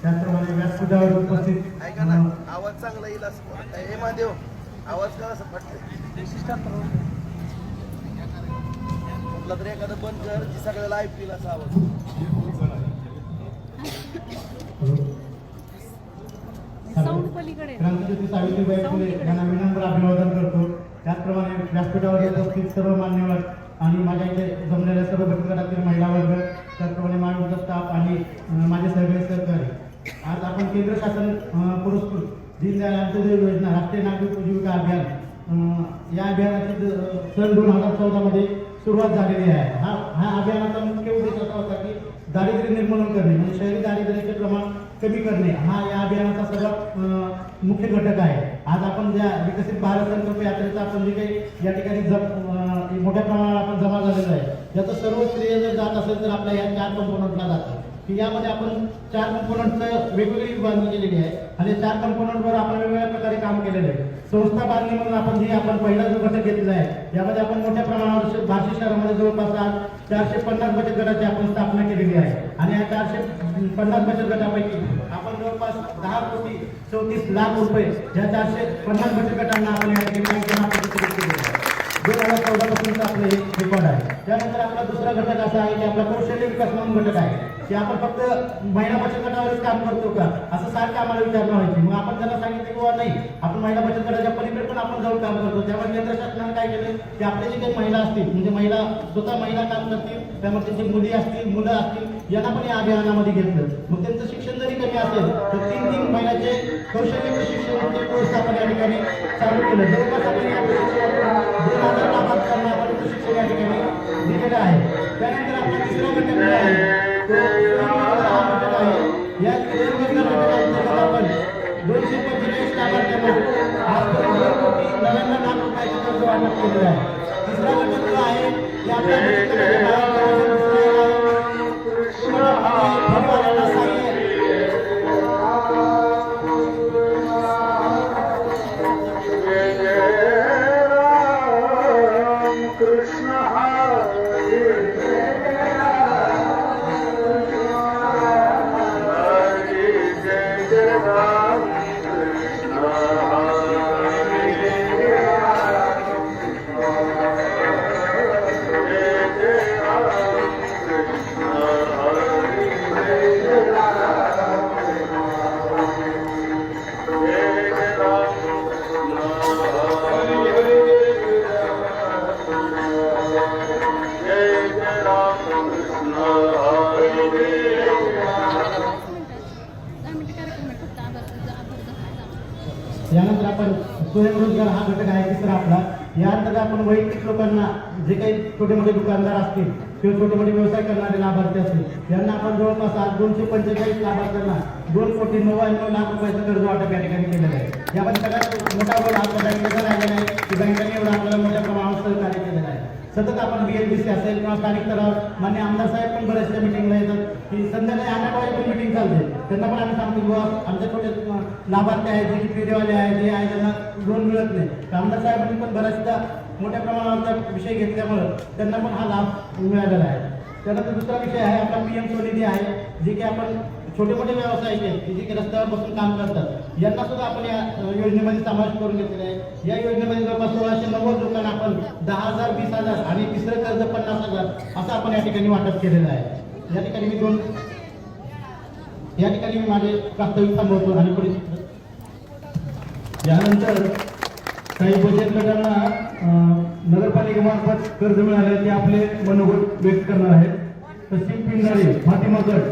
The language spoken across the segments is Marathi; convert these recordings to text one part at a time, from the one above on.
त्याचप्रमाणे व्यासपीठावर उपस्थित आवाज चांगला येईल असं हे महादेव आवाज का असं फटते कुठला तरी एखादं बंद कर जी सगळ्याला ऐकतील असा आवाज क्रांतिज्योती सावित्रीबाई फुले यांना विनम्र अभिवादन करतो. त्याचप्रमाणे व्यासपीठावर उपस्थित सर्व मान्यवर आणि माझ्या इथे जमलेल्या सर्व बचत गटातील महिला वर्ग, त्याचप्रमाणे माझा स्टाफ आणि माझे सगळे सहकारी, आज आपण केंद्र शासन पुरस्कृत दीनदयाल अंत्योदय योजना राष्ट्रीय नागरिक उपजीविका अभियान या अभियानाची सन 2014 मध्ये सुरुवात झालेली आहे. हा अभियानाचा मुख्य उद्देश असा होता की दारिद्र्य निर्मूलन करणे म्हणजे शहरी दारिद्र्याचे प्रमाण कमी करणे हा या अभियानाचा सर्वात मुख्य घटक आहे. आज आपण ज्या विकसित भारत संकल्प यात्रेचा आपण जे काही या ठिकाणी मोठ्या प्रमाणावर आपण जमा झालेला आहे, याचं सर्व श्रेय जर जात असेल तर आपल्या या 4 कंपोनंटला जातं की यामध्ये आपण 4 कंपोनंटचं वेगवेगळी बांधणी केलेली आहे आणि 4 कंपोनंटवर आपण वेगवेगळ्या प्रकारे काम केलेलं आहे. संस्था बांधणी म्हणून आपण जी आपण पहिला जो घटक घेतलेला आहे यामध्ये आपण मोठ्या प्रमाणावर बार्शी शहरामध्ये जवळपास 450 बचत गटाची आपण स्थापना केलेली आहे आणि या 450 बचत गटापैकी आपण जवळपास 10,34,00,00,000 रुपये या 450 बचत गटांना आपण या ठिकाणी 2014 पासूनचा आपलं हे रेकॉर्ड आहे. त्यानंतर आपला दुसरा घटक असा आहे की आपला कौशल्य विकास म्हणून घटक आहे की आपण फक्त महिला बचत गटावरच काम करतो का असं सारखं आम्हाला विचारणं व्हायची. मग आपण त्यांना सांगितलं की नाही, आपण महिला बचत गटाच्या पलीकडे पण आपण जाऊन काम करतो. त्यामुळे केंद्र शासनाने काय केलं की आपले जे काही महिला असतील म्हणजे महिला स्वतः महिला काम करतील, त्यामुळे त्यांची मुली असतील मुलं असतील यांना पण या अभियानामध्ये घेतलं. मग त्यांचं शिक्षण जरी कमी असेल तर 3 महिन्याचे कौशल्य प्रशिक्षण कोर्स आपण या ठिकाणी चालू केलं. जवळपास आपण या 2,000 लाभार्थ्यांना आपण प्रशिक्षण या ठिकाणी दिलेलं आहे. त्यानंतर आपला तिसरा घटक आहे तो हा घटक आहे. या स्वयंरोजगार घटकांतर्गत आपण 245 लाभार्थ्यांना आजपर्यंत 2,99,00,000 रुपयाचं कर्ज वाटप केलेलं आहे. तिसरा घटक जो आहे की आपल्या यानंतर आपण स्वयंरोजगार हा घटक आहे तिसरा आपला. या अंतर्गत आपण वैयक्तिक लोकांना जे काही छोटे मोठे दुकानदार असतील किंवा छोटे मोठे व्यवसाय करणारे लाभार्थी असतील यांना आपण जवळपास 245 लाभार्थ्यांना 2,99,00,000 रुपयाचं कर्ज वाटप या ठिकाणी केलेलं आहे. यामध्ये सगळ्यात मोठा रोल आपल्या बँकेचा राहिलेला आहे की बँकेने एवढं आपल्याला मोठ्या प्रमाणावर सहकार्य केलेलं आहे. सतत आपण BLBC असेल किंवा स्थानिक स्तरावर मान्य आमदार साहेब पण बऱ्याचशा मिटिंगला येतात की संध्याकाळी 8 वाजेपर्यंत मिटिंग चालते. त्यांना पण आम्ही सांगतो किंवा आमचे छोटे लाभार्थी आहेत जे फेरीवाले आहेत जे आहे ज्यांना लोन मिळत नाही, आमदार साहेबांनी पण बऱ्याचदा मोठ्या प्रमाणावर विषय घेतल्यामुळं त्यांना पण हा लाभ मिळालेला आहे. त्यानंतर दुसरा विषय आहे आपला PM स्वनिधी आहे, जे की आपण छोटे मोठे व्यावसायिक आहेत की जे की रस्त्यावर बसून काम करतात यांना सुद्धा आपण या योजनेमध्ये समावेश करून घेतलेला आहे. या योजनेमध्ये जवळपास 1690 लोकांना आपण 10,000 20,000 आणि तिसरं कर्ज 50,000 असं आपण या ठिकाणी वाटप केलेलं आहे. या ठिकाणी मी माझे प्रास्ताविक थांबवतो आणि पुढे यानंतर काही बचत गटांना नगरपालिकेमार्फत कर्ज मिळाले ते आपले मनोगत व्यक्त करणार आहेत. सचिन पिंगारे फातिमा गट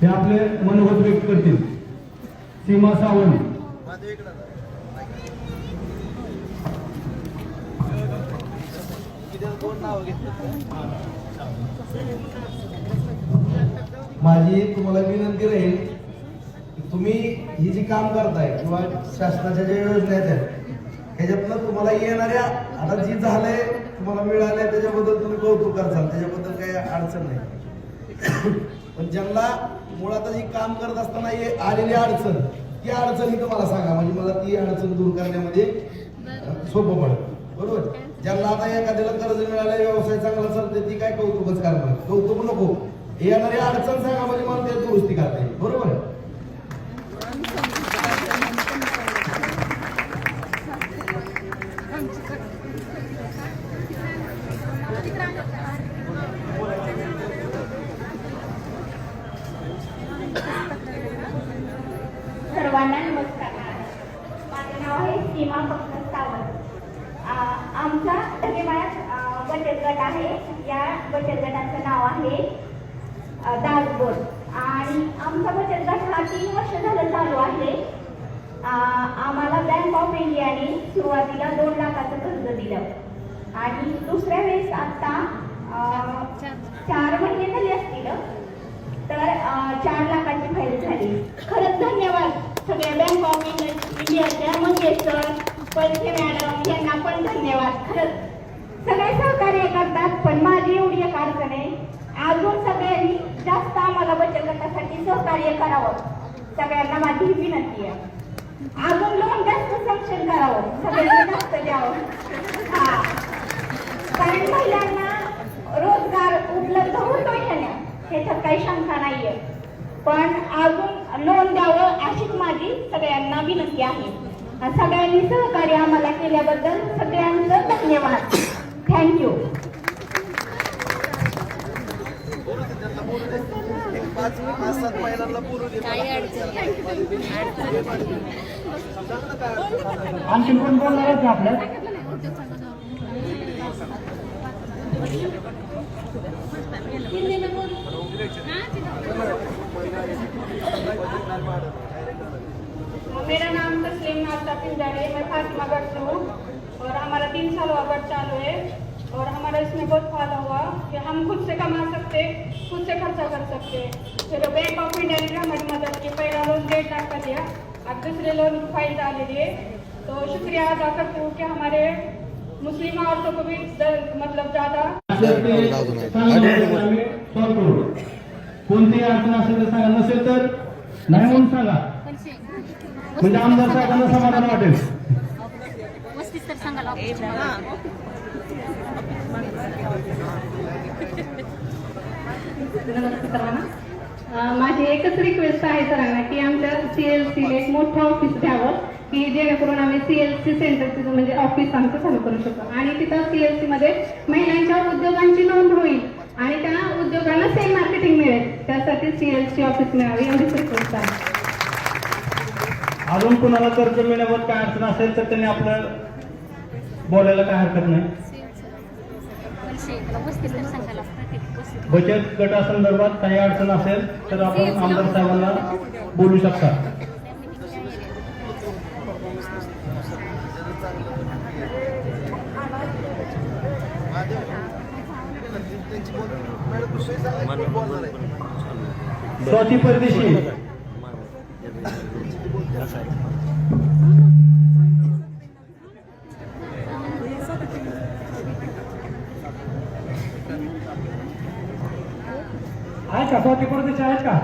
हे आपले मनोगत व्यक्त करतील. सीमा सावंत, माझी तुम्हाला विनंती राहील की तुम्ही ही जी काम करताय किंवा शासनाच्या ज्या योजना आहेत ह्याच्यातनं तुम्हाला येणाऱ्या आता जी झालंय तुम्हाला मिळालंय त्याच्याबद्दल तुम्ही कौतुक करताल, त्याच्याबद्दल काही अडचण नाही. पण ज्यांना मुळात ही काम करत असताना आलेली अडचण ती अडचण तुम्हाला सांगा म्हणजे मला ती अडचण दूर करण्यामध्ये सोपं पडेल. बरोबर. ज्यांना आता एखाद्याला कर्ज मिळालं व्यवसाय चांगला चालते ती काय कौतुकच करणार, कौतुक नको. येणारी अडचण सांगा म्हणजे मला ते दुरुस्ती करता येईल. बरोबर. सर्वांना नमस्कार. माझे नाव आहे सीमा पक्षण सावंत. आमचा ढगेमाळ्यात बचत गट आहे. या बचत गटाचं नाव आहे दासबोध आणि आमचा बचत गट हा 3 वर्ष झालं चालू आहे. आम्हाला बँक ऑफ इंडियाने सुरुवातीला 2 लाखाचं कर्ज दिलं आणि दुसऱ्या वेळेस आता 4 महिने झाले असतील तर 4 लाखाची फाईल झाली. खरंच धन्यवाद सगळ्या बँक ऑफ इंडियाच्या मंगेश सर, पैसे मॅडम यांना पण धन्यवाद. खरंच सगळे सहकार्य करतात. पण माझी एवढी एक अडचण आहे, अजून सगळ्यांनी जास्त आम्हाला बचत गटासाठी सहकार्य करावं. सगळ्यांना माझी विनंती आहे, अजून लोन जास्त सँक्शन करावं, सगळ्यांना जास्त द्यावं. हा, कारण महिलांना रोजगार उपलब्ध होतोय ह्याच्यात काही शंका नाहीये, पण अजून लोन द्यावं अशीच माझी सगळ्यांना विनंती आहे. सगळ्यांनी सहकार्य आम्हाला केल्याबद्दल सगळ्यांचं धन्यवाद. थँक्यू. आणखीन कोण बोलणार आहे का आपल्या? मेरा नाम तस्लीम नाज़ा पिंजारी, मैं फातिमा गढ़ से हूँ और हमारा 3 साल हुआ गढ़ चालू है और हमारा इसमें बहुत फायदा हुआ कि हम खुद से कमा सकते, खुद से खर्चा कर सकते. फिर बैंक ऑफ इंडिया ने हमारी मदद की. पहला लोन 1.5 लाख का दिया, अब दूसरे लोन की फाइल डाली है. तो शुक्रिया अदा करती हूँ कि हमारे मुस्लिम औरतों को भी मतलब ज़्यादा कोणतीही अडचण असेल तर सांगा, नसेल तर नाही म्हणून सांगा, म्हणजे आमदार साहेबांना समाधान वाटेल. माझी एकच रिक्वेस्ट आहे सरांना की आमच्या CLC एक मोठं ऑफिस द्यावं की जेणेकरून आम्ही CLC सेंटरचं म्हणजे ऑफिस आमचं चालू करू शकतो आणि तिथं CLC मध्ये महिलांच्या उद्योगांची नोंद होईल आणि त्या उद्योगांना सेल मार्केटिंग मिळेल. त्यासाठी CLC ऑफिस मिळावे एवढीच रिक्वेस्ट आहे. अजून कुणाला कर्ज मिळण्यावर काय अडचण असेल तर त्यांनी आपलं बोलायला काय हरकत नाही. बचत गटासंदर्भात काही अडचण असेल तर आपण आमदार साहेबांना बोलू शकता. स्वाती परदेशी आहेत का? स्वाती परदेशी आहेत का?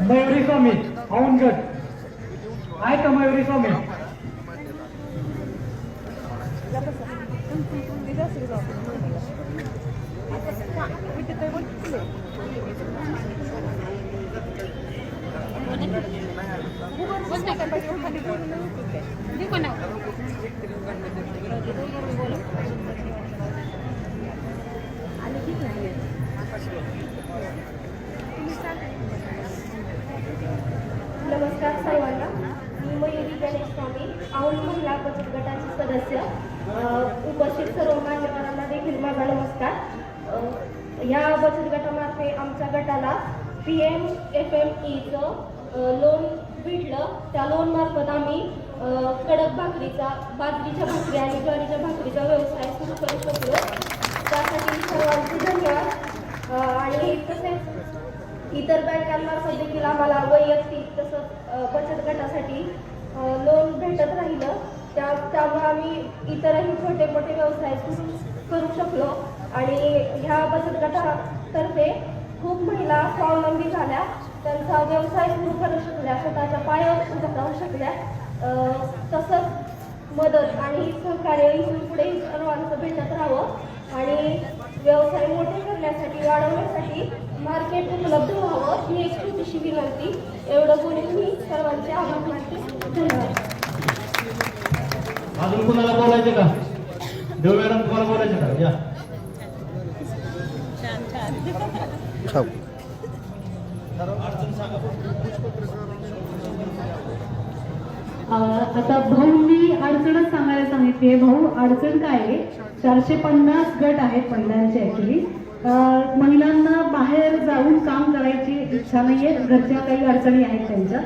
मयुरी स्वामी औंधगट आहे का? मयुरी स्वामी नमस्कार सर्वांना. मी मयुरी गणेश स्वामी, औंध महिला बचत गटाची सदस्य. उपस्थित सर्व मान्यवरांना देखील माझा नमस्कार. या बचत गटामार्फे आमच्या गटाला PMFMEचं लोन भेटलं. त्या लोन मार्फत आम्ही कडक भाकरीचा, बाजरीच्या भाकरी आणि ज्वारीच्या भाकरीचा व्यवसाय सुरू करू शकलो. त्यासाठी सर्वांचे धन्यवाद. आणि तसेच इतर बँकांमार्फत देखील आम्हाला वैयक्तिक तसंच बचत गटासाठी लोन भेटत राहिलं. त्यामुळे आम्ही इतरही छोटे मोठे व्यवसाय सुरू करू शकलो आणि ह्या बचत गटातर्फे खूप महिला स्वावलंबी झाल्या, त्यांचा व्यवसाय सुरू करू शकल्या, स्वतःच्या पायावर उभं राहू शकल्या. तसंच मदत आणि सहकार्य इथून पुढे सर्वांचं भेटत राहावं आणि व्यवसाय मोठे करण्यासाठी वाढवण्यासाठी मार्केट उपलब्ध व्हावं ही एक छोटीशी विनंती. एवढं बोलून मी सर्वांचे आभार मानते. धन्यवाद. अजून कुणाला बोलायचे का? देव मॅडम तुम्हाला बोलायचे का? या. आता भाऊंनी अडचणच सांगायला सांगितली. भाऊ, अडचण काय आहे? 450 गट आहेत महिलांचे. ऍक्च्युली महिलांना बाहेर जाऊन काम करायची इच्छा नाहीये, घरच्या काही अडचणी आहेत त्यांच्या.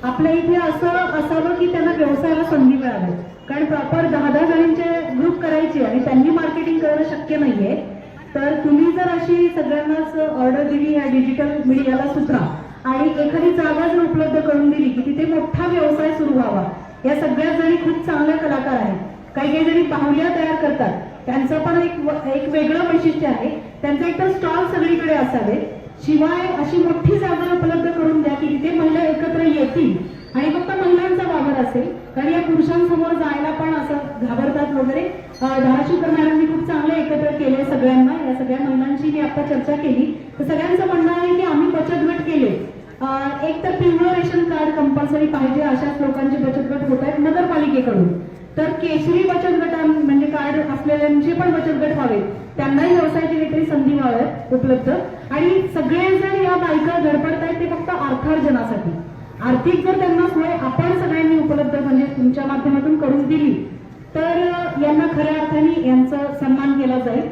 आपल्या इथे असं असावं की त्यांना व्यवसायाला संधी मिळावी, कारण प्रॉपर 10-10 जणांचे ग्रुप करायचे आणि त्यांनी मार्केटिंग करणं शक्य नाहीये. तर तुम्ही जर अशी सगळ्यांनाच ऑर्डर दिली या डिजिटल मीडियाला सुद्धा आणि एखादी जागा जर उपलब्ध करून दिली की तिथे मोठा व्यवसाय सुरू व्हावा. या सगळ्या जणी खूप चांगल्या कलाकार आहेत. काही काही जणी बाहुल्या तयार करतात, त्यांचं पण एक वेगळं वैशिष्ट्य आहे. त्यांचं एक तर स्टॉल सगळीकडे असावे, शिवाय अशी मोठी जागा उपलब्ध करून द्या की तिथे महिला एकत्र येतील आणि फक्त महिलांचा वावर असेल, कारण या पुरुषांसमोर जायला पण असं घाबरतात वगैरे. धाराशिवकर मॅडमनी खूप चांगलं एकत्र केले सगळ्यांना. या सगळ्या महिलांशी मी आता चर्चा केली तर सगळ्यांचं म्हणणं आहे की आम्ही बचत गट केले. एक तर पिवळं रेशन कार्ड कंपल्सरी पाहिजे, अशाच लोकांचे बचत गट होत आहेत नगरपालिकेकडून. तर केशरी बचत गट म्हणजे कार्ड असलेल्यांचे पण बचत गट व्हावेत, त्यांनाही व्यवसायाची काहीतरी संधी व्हाव्यात उपलब्ध. आणि सगळेजण या बायका धडपडतायत ते फक्त अर्थार्जनासाठी. आर्थिक जर त्यांना सोय आपण सगळ्यांनी उपलब्ध म्हणजे तुमच्या माध्यमातून करून दिली तर यांना खऱ्या अर्थाने यांचा सन्मान केला जाईल.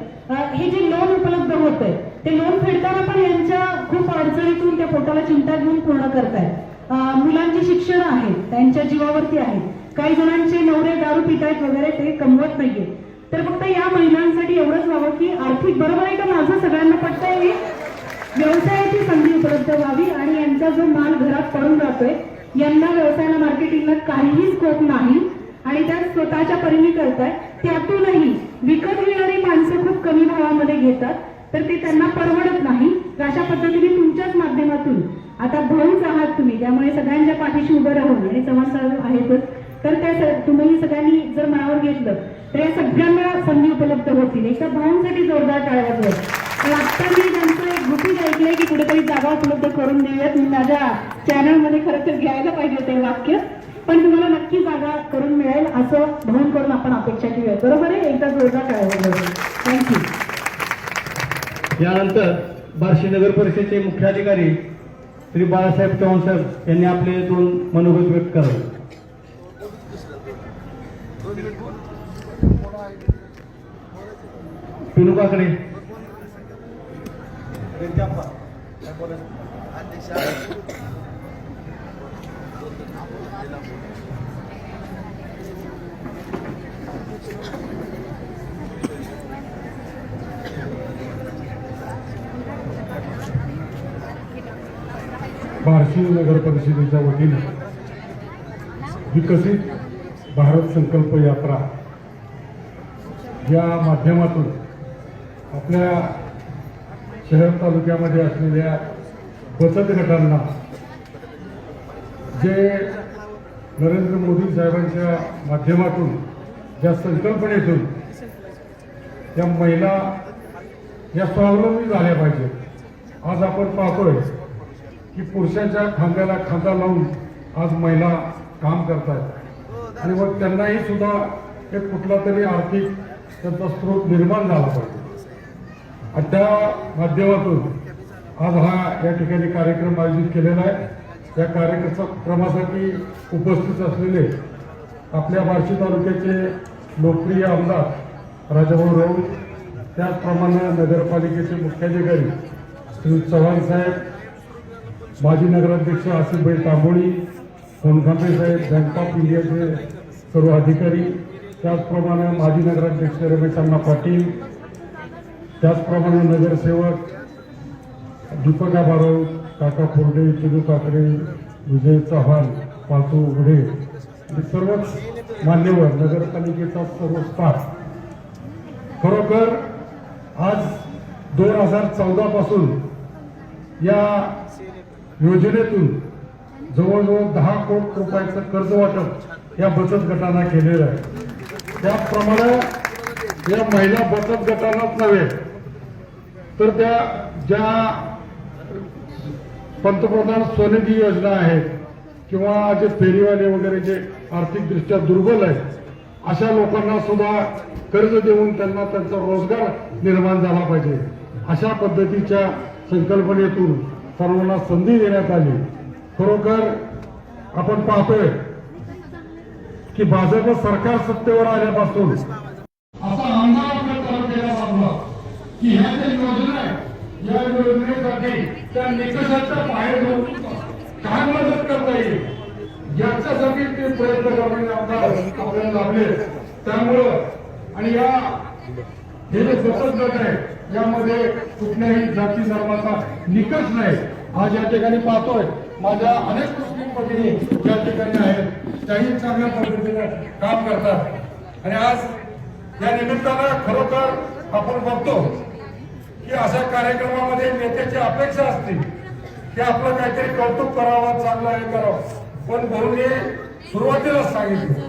हे जे लोन उपलब्ध होत आहे ते लोन फेडताना पण यांच्या खूप अडचणीतून त्या पोटाला चिंता घेऊन पूर्ण करतायत. मुलांची शिक्षण आहेत, त्यांच्या जीवावरती आहेत. काही जणांचे नवरे दारू पितायत वगैरे, ते कमवत नाहीये. तर फक्त या महिलांसाठी एवढंच व्हावं की आर्थिक, बरोबर आहे का माझं सगळ्यांना पटतंय हे, व्यवसायाची संधी उपलब्ध व्हावी आणि यांचा जो माल घरात पडून जातोय यांना व्यवसायाला मार्केटिंगला काहीही स्कोप नाही आणि त्या स्वतःच्या परीने करतायत. त्यातूनही विकत घेणारी माणसं खूप कमी भावामध्ये घेतात, तर ते त्यांना परवडत नाही. अशा पद्धतीने तुमच्याच माध्यमातून आता भाऊच आहात तुम्ही, त्यामुळे सगळ्यांच्या पाठीशी उभं राहून आणि चव्हाण साहेब आहेतच, तर त्या तुम्ही सगळ्यांनी जर मनावर घेतलं तर या सगळ्यांना संधी उपलब्ध होतील. एकदा भाऊंसाठी जोरदार टाळ्या वाजवा. आता मी त्यांचं एक गुपित ऐकलंय की कुठेतरी जागा उपलब्ध करून देऊयात. मी माझ्या चॅनलमध्ये खरं तर घ्यायला पाहिजे ते वाक्य, पण तुम्हाला नक्की जागा करून मिळेल असं भाऊंकडून आपण अपेक्षा ठेवूया. बरोबर आहे? एकदा जोरदार टाळ्या वाजवा. थँक्यू. यानंतर बार्शी नगर परिषदेचे मुख्याधिकारी श्री बाळासाहेब चव्हाण साहेब यांनी आपले 2 मनोगत व्यक्त करावे. पिनू काकडे. बार्शी नगर परिषदेच्या वतीने विकसित भारत संकल्प यात्रा या माध्यमातून आपल्या शहर तालुक्यामध्ये असलेल्या बचत गटांना जे नरेंद्र मोदी साहेबांच्या माध्यमातून ज्या संकल्पनेतून या महिला या स्वावलंबी झाल्या पाहिजेत. आज आपण पाहतोय की पुरुषाच्या खांद्याला खांदा लावून आज महिला काम करतात आणि मग त्यांनाही सुद्धा एक कुठला तरी आर्थिक त्यांचा स्रोत निर्माण झाला पाहिजे. आणि त्या माध्यमातून आज हा या ठिकाणी कार्यक्रम आयोजित केलेला आहे. या कार्यक्रमासाठी उपस्थित असलेले आपल्या बार्शी तालुक्याचे लोकप्रिय आमदार राजाभाऊ राऊत, त्याचप्रमाणे नगरपालिकेचे मुख्याधिकारी श्री चव्हाण साहेब, माजी नगराध्यक्ष आसिफभाई तांबोळी, सोनखांबे साहेब, बँक ऑफ इंडियाचे सर्व अधिकारी, त्याचप्रमाणे माजी नगराध्यक्ष रमेश अण्णा पाटील, त्याचप्रमाणे नगरसेवक दीपक आबाराव, काका फोर्डे, चिदू काकडे, विजय चव्हाण, पाचू उघडे आणि सर्वच मान्यवर, नगरपालिकेचा सर्व स्टाफ, खरोखर आज 2014 पासून या योजनेतून जवळजवळ 10 कोटी रुपयाचं कर्ज वाटप या बचत गटांना केलेलं आहे. त्याप्रमाणे या महिला बचत गटांनाच नव्हे तर त्या ज्या पंतप्रधान स्वनिधी योजना आहेत किंवा जे फेरीवाले वगैरे जे आर्थिकदृष्ट्या दुर्बल आहेत अशा लोकांना सुद्धा कर्ज देऊन त्यांना त्यांचा रोजगार निर्माण झाला पाहिजे अशा पद्धतीच्या संकल्पनेतून सर्वांना संधी देण्यात आली. खरोखर आपण पाहतोय की भाजप सरकार सत्तेवर आल्यापासून असा आमदार आपल्या तालुक्याला लागला की ह्या ज्या योजना आहेत या योजनेसाठी त्या निकषाच्या बाहेर जाऊन काय मदत करता येईल याच्यासाठी ते प्रयत्न करणारे आमदार आपल्याला लाभले. त्यामुळं आणि या हे जे बचत गट आहे यामध्ये कुठल्याही जाती धर्माचा निकष नाही. आज या ठिकाणी पाहतोय माझ्या अनेक मुस्लिम भगिनी या ठिकाणी आहेत, त्याही चांगल्या पद्धतीने काम करतात. आणि आज या निमित्तानं खरोखर आपण बघतो की अशा कार्यक्रमामध्ये नेत्याची अपेक्षा असते की आपलं काहीतरी कौतुक करावं, चांगलं हे करावं. पण भाऊने सुरुवातीलाच सांगितलं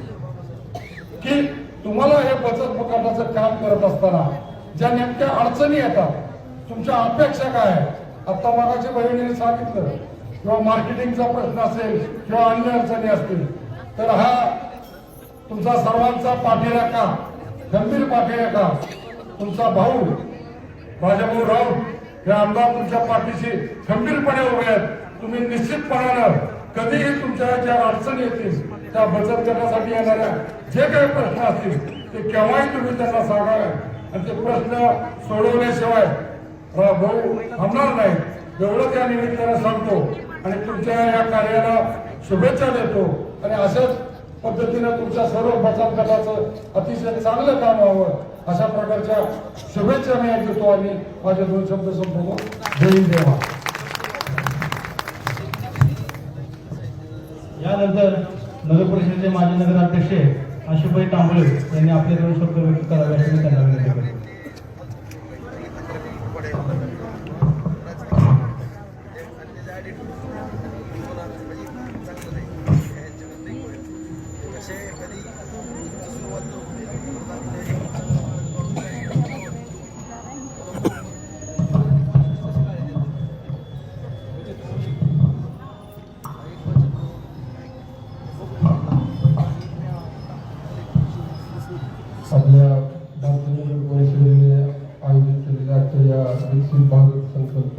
की तुम्हाला हे बचत गटाचं काम करत असताना ज्या नेमक्या अडचणी येतात, तुमच्या अपेक्षा काय आहे. आता मागाच्या बहिणीने सांगितलं किंवा मार्केटिंगचा प्रश्न असेल किंवा अन्य अडचणी असतील तर हा तुमचा सर्वांचा पाठीराखा, गंभीर पाठीराखा तुमचा भाऊ राजाभाऊ राऊत हे आमदार तुमच्या पाठीशी खंबीरपणे उभे आहेत. तुम्ही निश्चितपणानं कधीही तुमच्या ज्या अडचणी येतील त्या बचत गटासाठी येणाऱ्या जे काही प्रश्न असतील ते केव्हाही तुम्ही त्यांना सांगावे आणि ते प्रश्न सोडवण्याशिवाय भाऊ थांबणार नाही एवढं त्या निमित्तानं सांगतो आणि तुमच्या या कार्याला शुभेच्छा देतो. आणि अशाच पद्धतीनं तुमच्या सर्व बचत गटाचं अतिशय चांगलं काम व्हावं अशा प्रकारच्या शुभेच्छा मी देतो आणि माझे 2 शब्द संपवतो. जय हिंद, जय महाराष्ट्र. यानंतर नगर परिषदेचे माजी नगराध्यक्ष आशुभाई तांबळे यांनी आपले 2 शब्द व्यक्त करावे अशी मी त्यांना विनंती करतो. आपल्या भारतीय नगर परिषदेने आयोजित केलेल्या आजच्या या विकसित भारत संकल्प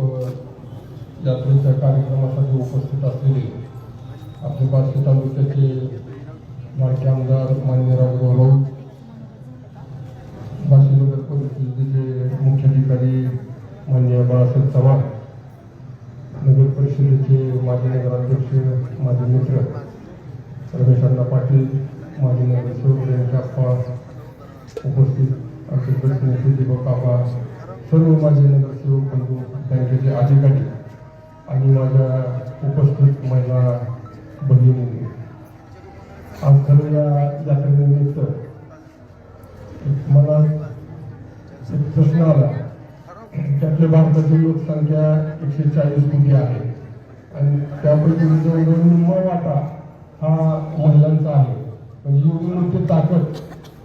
यात्रेच्या कार्यक्रमासाठी उपस्थित असलेले आपले बार्शी तालुक्याचे लाडके आमदार माननीय राजाभाऊ राऊत, बार्शी नगर परिषदेचे मुख्याधिकारी माननीय बाळासाहेब चव्हाण, नगर परिषदेचे माजी नगराध्यक्ष माझे मित्र रमेश अण्णा पाटील, माजी नगरसेवक रेणुका उपस्थित आमचे प्रतिनिधी दीपक बाबा, सर्व माझे नगरसेवक बंधू, बँकेचे अधिकारी आणि माझ्या उपस्थित महिला भगिनी, आज खरं या यात्रेनिमित्त मला एक प्रश्न आला की आपल्या भारताची लोकसंख्या 140 कोटी आहे आणि त्यापैकी जवळजवळ निम्मा वाटा हा महिलांचा आहे. म्हणजे एवढी मोठी ताकद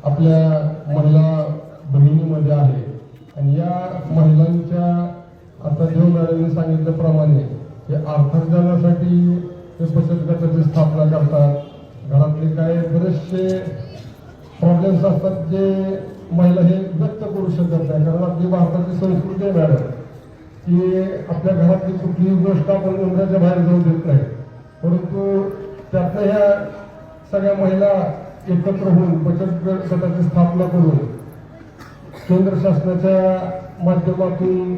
आपल्या महिला भगिनीमध्ये आहे. आणि या महिलांच्या आता देवनारायणने सांगितल्याप्रमाणे हे अर्थार्जनासाठी हे बचत गटाची स्थापना करतात. घरातले काय बरेचसे प्रॉब्लेम्स असतात जे महिला हे व्यक्त करू शकत नाही. कारण आपली भारताची संस्कृती आहे मॅडम की आपल्या घरातली कुठलीही गोष्ट आपण उमऱ्याच्या बाहेर जाऊ देत नाही. परंतु त्यातल्या ह्या सगळ्या महिला एकत्र होऊन बचत गटाची स्थापना करून केंद्र शासनाच्या माध्यमातून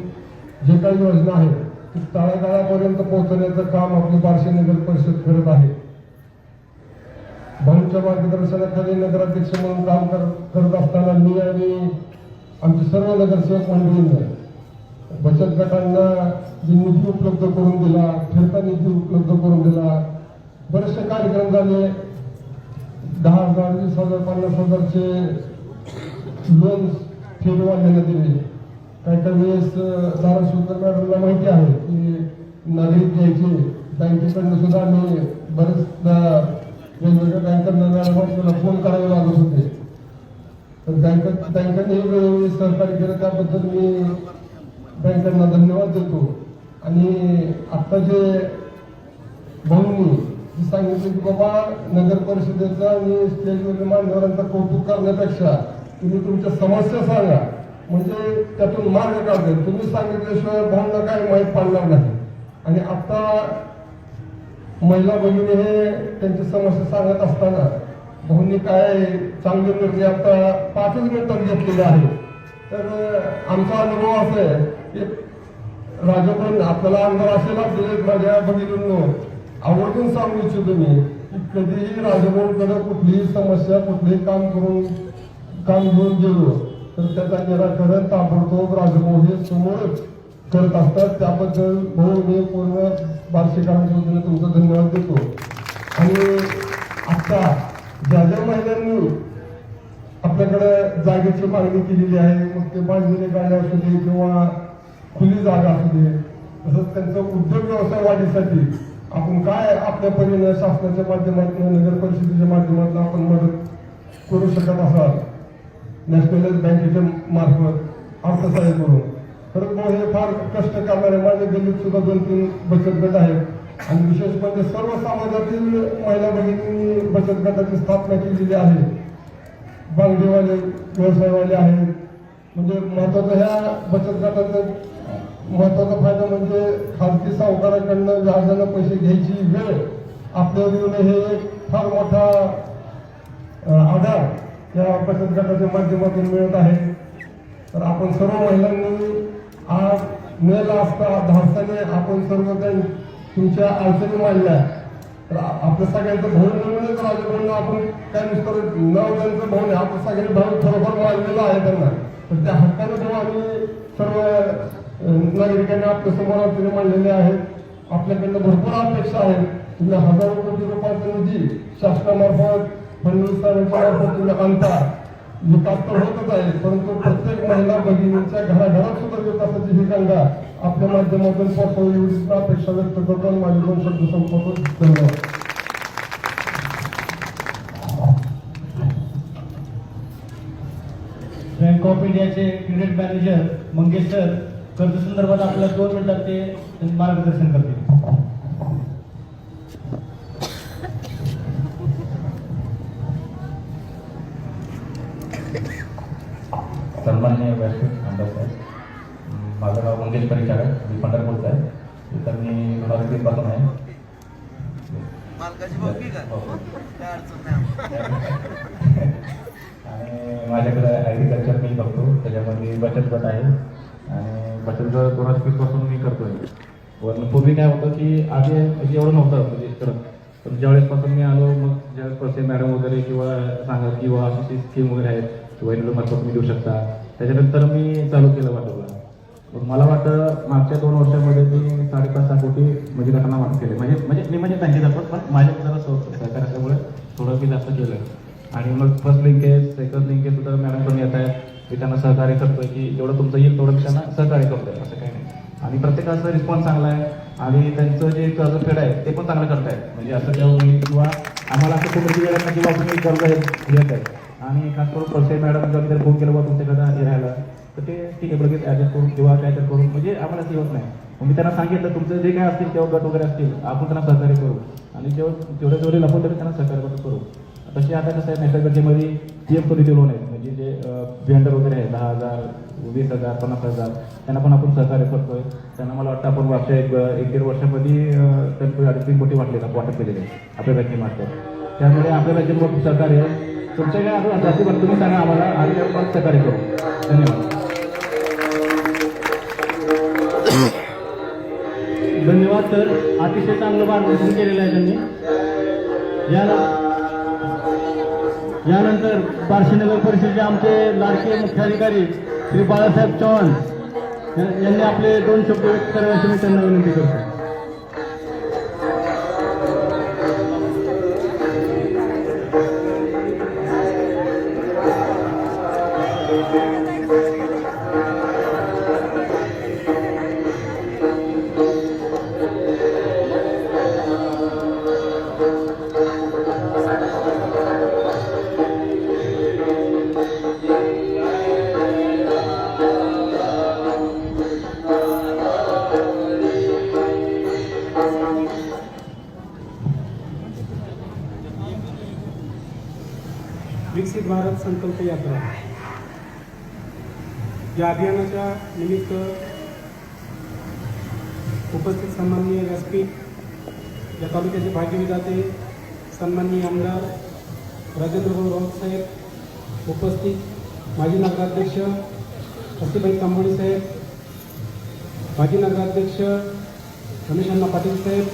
जे काही योजना आहेत ती तळागाळापर्यंत पोहोचवण्याचं काम आपली बार्शी नगर परिषद करत आहे. भाऊंच्या मार्गदर्शनाखाली नगराध्यक्ष म्हणून काम करत असताना मी आणि आमचे सर्व नगरसेवक मंडळींनी बचत गटांना जी निधी उपलब्ध करून दिला, फिरता निधी उपलब्ध करून दिला, बरेचसे कार्यक्रम झाले. 10,000, 20,000, 50,000चे लोन फेड वाढलेले दिले. काही काही वेळेस धाराशिवकर मॅडमला माहिती आहे की नागरिक घ्यायचे बँकेकडनं सुद्धा आम्ही बरेचदा वेगवेगळ्या बँकांना मॅडमांना फोन करावे लागत होते. तर बँकांनी वेळोवेळी सहकार्य केलं त्याबद्दल मी बँकांना धन्यवाद देतो. आणि आत्ता जे भाऊंनी सांगितलं की बाबा नगर परिषदेचा आणि स्टेजवरील मान्यवरांचा कौतुक करण्यापेक्षा तुम्ही तुमच्या समस्या सांगा, म्हणजे त्यातून मार्ग काढेल. तुम्ही सांगितल्याशिवाय भाऊंना काही माहीत पडणार नाही. आणि आता महिला भगिनी हे त्यांची समस्या सांगत असताना भाऊंनी काय चांगले निर्णय आता 5 मिनिटात घेतलेले आहे. तर आमचा अनुभव असा आहे की राजभवन आपल्याला अंधार असे लागले. माझ्या भगिनींनो आवर्जून सांगू इच्छितो मी की कधीही राजभवनकडे कुठलीही समस्या कुठलीही काम घेऊन गेलो तर त्याचा निराकरण ताबडतोब राजभवन हे समोरच करत असतात. त्याबद्दल भाऊ मी पूर्ण वार्षिकांच्या वतीने तुमचा धन्यवाद देतो. आणि आता ज्या ज्या महिलांनी आपल्याकडे जागेची मागणी केलेली आहे, मग ते बांधलेले गाड्या असू दे किंवा खुली जागा असू दे, तसंच त्यांचं उद्योग व्यवसाय वाढीसाठी आपण काय आपल्या परीने शासनाच्या माध्यमातून नगर परिषदेच्या माध्यमातून आपण मदत करू शकत असाल नॅशनलाइज बँकेच्या मार्फत अर्थसहाय्य करून. तर मग हे फार कष्ट करणारे माझ्या गल्लीत सुद्धा 2-3 बचत गट आहेत आणि विशेष म्हणजे सर्व समाजातील महिला भगिनींनी बचत गटाची स्थापना केलेली आहे. बांगडीवाले व्यवसायवाले आहेत. म्हणजे महत्वाचं ह्या बचत गटाचा महत्वाचा फायदा म्हणजे खाजगी सावकाराकडनं व्याजानं पैसे घ्यायची वेळ आपल्यावर येऊन हे एक फार मोठा आधार या बचत गटाच्या माध्यमातून मिळत आहे. तर आपण सर्व महिलांनी आज मेला असता धाडसाने आपण सर्वजण तुमच्या अडचणी मांडल्या. तर आपल्या सगळ्यांचं भाऊ मिळूनच राजभवनला आपण काय नुसतं नाव त्यांचं भाऊ नाही, आपण सगळे भाऊ खरोखर मानलेला आहे त्यांना. तर त्या हक्काने भाऊ आम्ही सर्व नागरिकांनी आपल्या समोर अडचणी मांडलेले आहेत. आपल्याकडनं भरपूर अपेक्षा आहेत. तुम्ही हजारो कोटी रुपयाचा निधी शासनामार्फत फडणवीस साहेबांच्या मार्फत तुम्ही आणता. विकास तर होतच आहे, परंतु प्रत्येक महिला भगिनींच्या घराघरात सुद्धा विकासाची ही गंगा आपल्या माध्यमातून पोहोचावी एवढीच अपेक्षा व्यक्त करतो. माझे 2 शब्द संपवतो. धन्यवाद. बँक ऑफ इंडियाचे क्रेडिट मॅनेजर मंगेश सर कर्ज संदर्भात आपल्या 2 मिनिटात ते मार्गदर्शन करतील. सन्माननीय व्यासपीठ आमदार साहेब, माझं नाव मंगेश परिचारक, मी पंढरपूरचा आहे. इथं मी 2003 पासून आहे. आणि माझ्याकडे ॲग्रिकल्चर मी बघतो, त्याच्यामध्ये बचत गट आहे आणि बचत गट 2020 पासून मी करतोय. वरून पूर्वी काय होतं की आधी एवढं नव्हतं म्हणजे करत, पण ज्यावेळेसपासून मी आलो मग ज्यावेळेस पैसे मॅडम वगैरे किंवा सांगत किंवा अशी स्कीम वगैरे आहेत किंवा मार्फत तुम्ही देऊ शकता, त्याच्यानंतर मी चालू केलं वाटवलं. मग मला वाटतं मागच्या 2 वर्षामध्ये मी 5.5-6 कोटी म्हणजे गटांना वाटप केले. म्हणजे मी म्हणजे त्यांचे जातो, पण माझ्या जरा सहकार असल्यामुळे थोडं मी जास्त केलं. आणि मग फर्स्ट लिंकेज सेकंड लिंकेज सुद्धा मॅडम कमी येत आहेत. मी त्यांना सहकार्य करतोय की जेवढं तुमचं येईल तेवढं मी त्यांना सहकार्य करतोय, असं काही नाही. आणि प्रत्येकाचा रिस्पॉन्स चांगला आहे आणि त्यांचं जे कर्जफेड आहे ते पण चांगलं करतायत. म्हणजे असं जेव्हा किंवा आम्हाला असं खूप वेळ नाही किंवा तुम्ही कर्ज घेत आहे. आणि खास करून प्रोसेस मॅडम जेव्हा जर फोन केलं बा तुमच्याकडे राहायला तर ते ठीक आहे लगेच ॲडजस्ट करून किंवा काय तर करून म्हणजे आम्हाला ते होत नाही. मग मी त्यांना सांगितलं तुमचं जे काय असतील तेव्हा गट वगैरे असतील आपण त्यांना सहकार्य करू आणि जेवढे लपून तरी त्यांना सहकार्य करू. तसे आता कसं आहे नॅशनल बँकेमध्ये PM लोन आहेत म्हणजे जे व्हेंडर वगैरे आहे 10,000, 20,000, 50,000 त्यांना पण आपण सहकार्य करतोय. त्यांना मला वाटतं आपण मागच्या 1-1.5 वर्षामध्ये त्यांचे 3 कोटी वाटप केलेले आपल्या बँकेमार्फत. त्यामुळे आपल्या बँकेत सहकार्य तुमच्या काय अजून जाती पण तुम्ही सांगा आम्हाला आणि आपण सहकार्य करू. धन्यवाद. धन्यवाद सर, अतिशय चांगलं मार्गदर्शन केलेलं आहे त्यांनी. यानंतर बार्शी नगर परिषदेचे आमचे लाडके मुख्याधिकारी श्री बाळासाहेब चव्हाण यांनी आपले 2 शब्द व्यक्त करण्याची मी त्यांना विनंती करतो. विकसित भारत संकल्प यात्रा या अभियानाच्या निमित्त उपस्थित सन्माननीय व्यासपीठ या तालुक्याचे भाग्यविधाते सन्माननीय आमदार राजेंद्र राऊत साहेब, उपस्थित माजी नगराध्यक्ष हसीबाई तांबोळी साहेब, माजी नगराध्यक्ष रमेश अण्णा पाटील साहेब,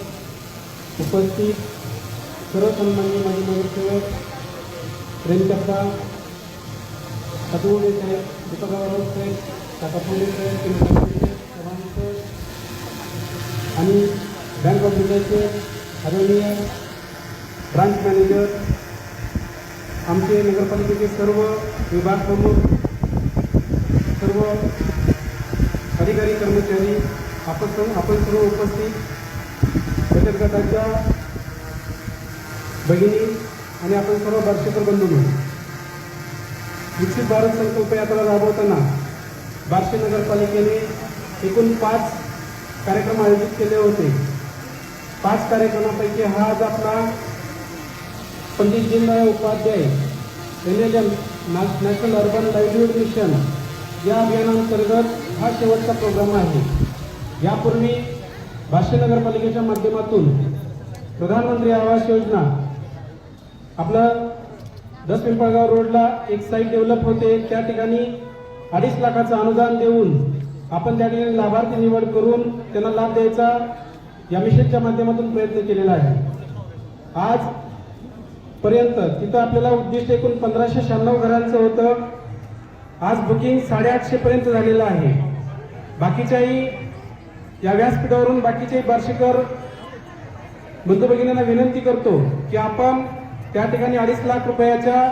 उपस्थित सर्व सन्माननीय माजी नगरसेवक प्रेमचंदा कटोळे साहेब, दीपकराव राऊत साहेब, काका फुले साहेब, आणि बँक ऑफ इंडियाचे आदरणीय ब्रांच मॅनेजर, आमचे नगरपालिकेचे सर्व विभाग प्रमुख, सर्व अधिकारी कर्मचारी, आपण सर्व उपस्थित बचत गटाच्या भगिनी आणि आपण सर्व बार्शीकर बंधूंनो, विकसित भारत संकल्प यात्रा राबवताना बार्शी नगरपालिकेने एकूण 5 कार्यक्रम आयोजित केले होते. 5 कार्यक्रमापैकी हा आज आपला Pandit Deendayal Upadhyay NLM national urban livelihood mission या अभियानांतर्गत हा शेवटचा प्रोग्राम आहे. यापूर्वी बार्शी नगरपालिकेच्या माध्यमातून प्रधानमंत्री आवास योजना आपलं 10 पिंपळगाव रोडला एक साईट डेव्हलप होते, त्या ठिकाणी 2.5 लाखाचं अनुदान देऊन आपण त्या ठिकाणी लाभार्थी निवड करून त्यांना लाभ द्यायचा या मिशनच्या माध्यमातून प्रयत्न केलेला आहे. आज पर्यंत तिथं आपल्याला उद्दिष्ट एकूण 1596 घरांचं होतं. आज बुकिंग 850 पर्यंत झालेलं आहे. बाकीच्याही या व्यासपीठावरून बाकीचे बार्शीकर बंधू भगिनींना विनंती करतो की आपण त्या ठिकाणी 2.5 लाख रुपयाच्या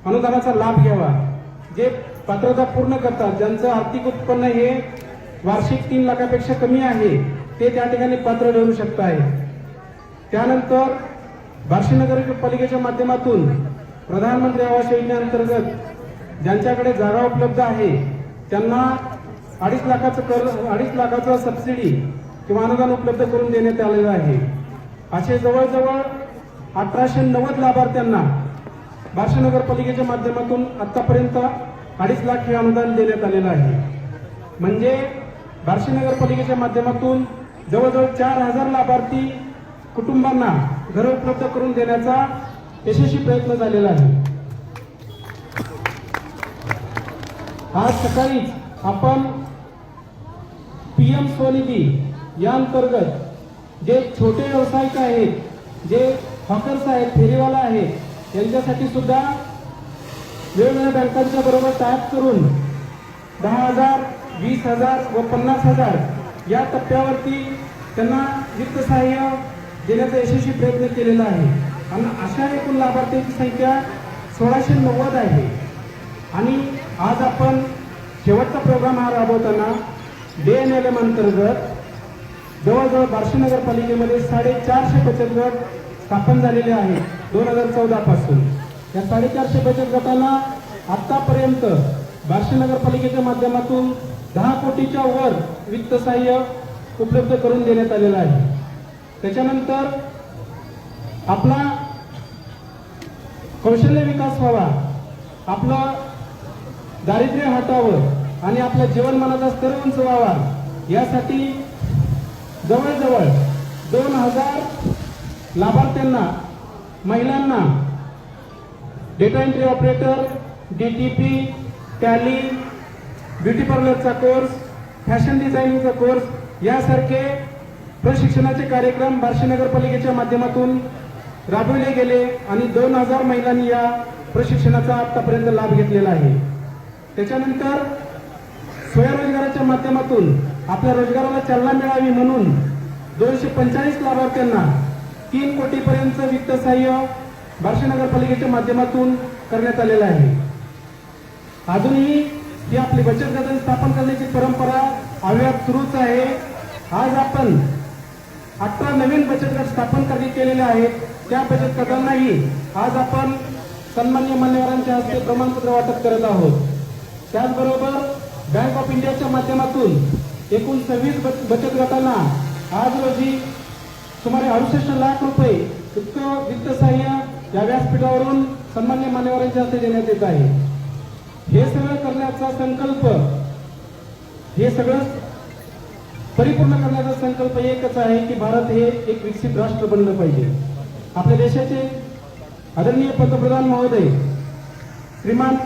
अनुदानाचा लाभ घ्यावा. जे पात्रता पूर्ण करतात, ज्यांचं आर्थिक उत्पन्न हे वार्षिक 3 लाखापेक्षा कमी आहे, ते त्या ठिकाणी पात्र ठरू शकत आहे. त्यानंतर बार्शी नगरपालिकेच्या माध्यमातून प्रधानमंत्री आवास योजनेअंतर्गत ज्यांच्याकडे जागा उपलब्ध आहे त्यांना 2.5 लाखाचं सबसिडी किंवा अनुदान उपलब्ध करून देण्यात आलेलं आहे. असे जवळजवळ 1890 लाभार्थ्यांना बार्शी नगरपालिकेच्या माध्यमातून आतापर्यंत 2.5 लाख हे अनुदान देण्यात आलेलं आहे. म्हणजे बार्शी नगरपालिकेच्या माध्यमातून जवळजवळ 4000 लाभार्थी कुटुंबांना घरं उपलब्ध करून देण्याचा यशस्वी प्रयत्न झालेला आहे. आज सकाळीच आपण PM स्वनिधी या अंतर्गत जे छोटे व्यावसायिक आहेत, जे हॉकर्स आहेत, फेरीवाला आहेत, यांच्यासाठी सुद्धा वेगवेगळ्या बँकांच्या बरोबर टायअप करून 10,000, 20,000 व 50,000 या टप्प्यावरती त्यांना वित्त सहाय्य देण्याचा यशस्वी प्रयत्न केलेला आहे. आणि अशा एकूण लाभार्थ्यांची संख्या 1690 आहे. आणि आज आपण शेवटचा प्रोग्राम हा राबवताना DNLM अंतर्गत जवळजवळ बार्शी नगरपालिकेमध्ये 450 बचत गट स्थापन झालेले आहेत 2014 पासून. या 450 बचत गटांना आतापर्यंत बार्शी नगरपालिकेच्या माध्यमातून 10 कोटीच्या वर वित्त सहाय्य उपलब्ध करून देण्यात आलेलं आहे. त्याच्यानंतर आपला कौशल्य विकास व्हावा, आपलं दारिद्र्य हटावं आणि आपल्या जीवनमानाचा स्तर उंच व्हावा, यासाठी जवळजवळ 2000 लाभार्थ्यांना, महिलांना data entry operator, DTP, tally, beauty पार्लरचा कोर्स, फॅशन डिझायनिंगचा कोर्स यासारखे प्रशिक्षणाचे कार्यक्रम बार्शी नगरपालिकेच्या माध्यमातून राबवले गेले आणि 2000 महिलांनी या प्रशिक्षणाचा आतापर्यंत लाभ घेतलेला आहे. त्याच्यानंतर स्वयंरोजगाराच्या माध्यमातून आपल्या रोजगाराला चालना मिळावी म्हणून 245 लाभार्थ्यांना 3 कोटीपर्यंत वित्त सहाय्य बार्शी नगरपालिकेच्या माध्यमातून करण्यात आलेलं आहे. अजूनही ही आपली बचत गट स्थापन करण्याची परंपरा अव्याहत सुरूच आहे. आज आपण 18 नवीन बचत गट स्थापन केलेले आहेत. त्या बचत गटांनाही आज आपण सन्माननीय मान्यवरांच्या हस्ते प्रमाणपत्र वाटप करत आहोत. त्याचबरोबर बँक ऑफ इंडियाच्या माध्यमातून एकूण 26 बचत गटांना आज रोजी सुमारे 68 लाख रुपये इतकं वित्त सहाय्य या व्यासपीठावरून सन्मान्य मान्यवरांच्या हस्ते देण्यात येत आहे. हे सगळं करण्याचा संकल्प, हे सगळं परिपूर्ण करण्याचा संकल्प एकच आहे की भारत हे एक विकसित राष्ट्र बनलं पाहिजे. आपल्या देशाचे आदरणीय पंतप्रधान महोदय श्रीमान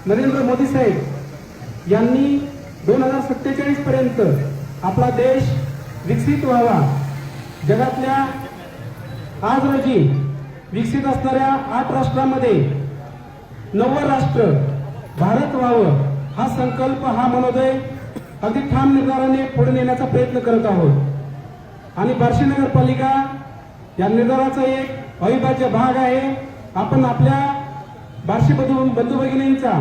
नरेंद्र मोदी साहेब यांनी 2047 पर्यंत आपला देश विकसित व्हावा, जगातल्या आज रोजी विकसित असणाऱ्या 8 राष्ट्रांमध्ये 9वं राष्ट्र भारत व्हावं, हा संकल्प, हा मनोदय अगदी ठाम निर्धाराने पुढे नेण्याचा प्रयत्न करत आहोत. आणि बार्शी नगरपालिका या निर्धाराचा एक अविभाज्य भाग आहे. आपण आपल्या बार्शी बंधू भगिनींचा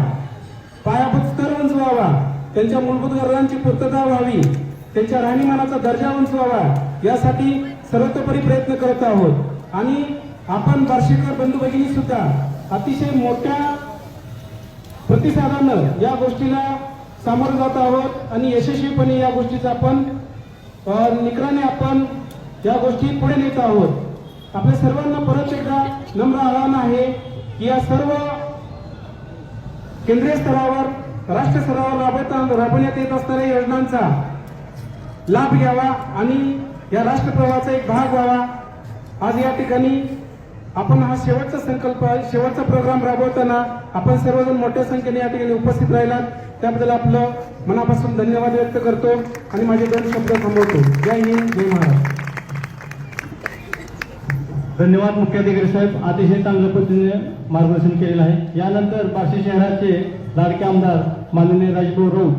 पायाभूत स्तर उंचवावा, त्यांच्या मूलभूत गरजांची पूर्तता व्हावी, त्यांच्या राहणीमानाचा दर्जा उंचवावा, यासाठी सर्वतोपरी प्रयत्न करत आहोत. आणि आपण बार्शीकर बंधू भगिनी सुद्धा अतिशय मोठ्या प्रतिसादानं या गोष्टीला सामोरं जात आहोत आणि यशस्वीपणे या गोष्टीचा आपण निकराने आपण या गोष्टी पुढे नेत आहोत. आपल्या सर्वांना परत एकदा नम्र आवाहन आहे की या सर्व केंद्रीय स्तरावर, राष्ट्रीय स्तरावर राबवण्यात येत असणाऱ्या योजनांचा लाभ घ्यावा आणि या राष्ट्रप्रवाहाचा एक भाग व्हावा. आज या ठिकाणी आपण हा शेवटचा संकल्प, शेवटचा प्रोग्राम राबवताना आपण सर्वजण मोठ्या संख्येने या ठिकाणी उपस्थित राहिलात, त्याबद्दल आपलं मनापासून धन्यवाद व्यक्त करतो आणि माझे 2 शब्द थांबवतो. जय हिंद, जय महाराष्ट्र. धन्यवाद मुख्याधिकारी साहेब, अतिशय चांगल्या पद्धतीने मार्गदर्शन केलेलं आहे. यानंतर बार्शी शहराचे लाडके आमदार माननीय राजभाऊ राऊत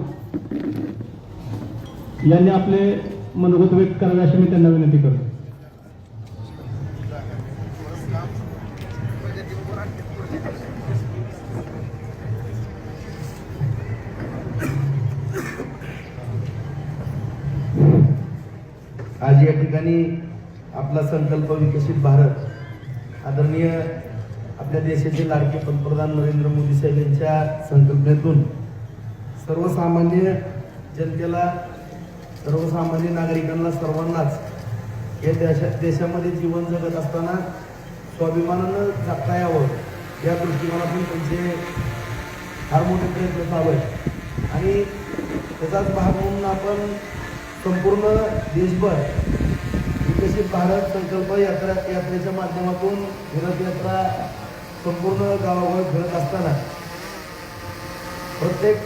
यांनी आपले मनोगत व्यक्त करावे अशी मी त्यांना विनंती करतो. आज या ठिकाणी आपला संकल्प विकसित भारत, आदरणीय आपल्या देशाचे लाडके पंतप्रधान नरेंद्र मोदी साहेब यांच्या संकल्पनेतून सर्वसामान्य जनतेला, सर्वसामान्य नागरिकांना, सर्वांनाच या देशामध्ये जीवन जगत असताना स्वाभिमानानं जगता यावं, या दृष्टिकोनातून त्यांचे फार मोठे प्रयत्न चालू आहेत. आणि त्याचाच भाग म्हणून आपण संपूर्ण देशभर विकसित भारत संकल्प यात्रेच्या माध्यमातून भारत यात्रा संपूर्ण गावावर फिरत असताना प्रत्येक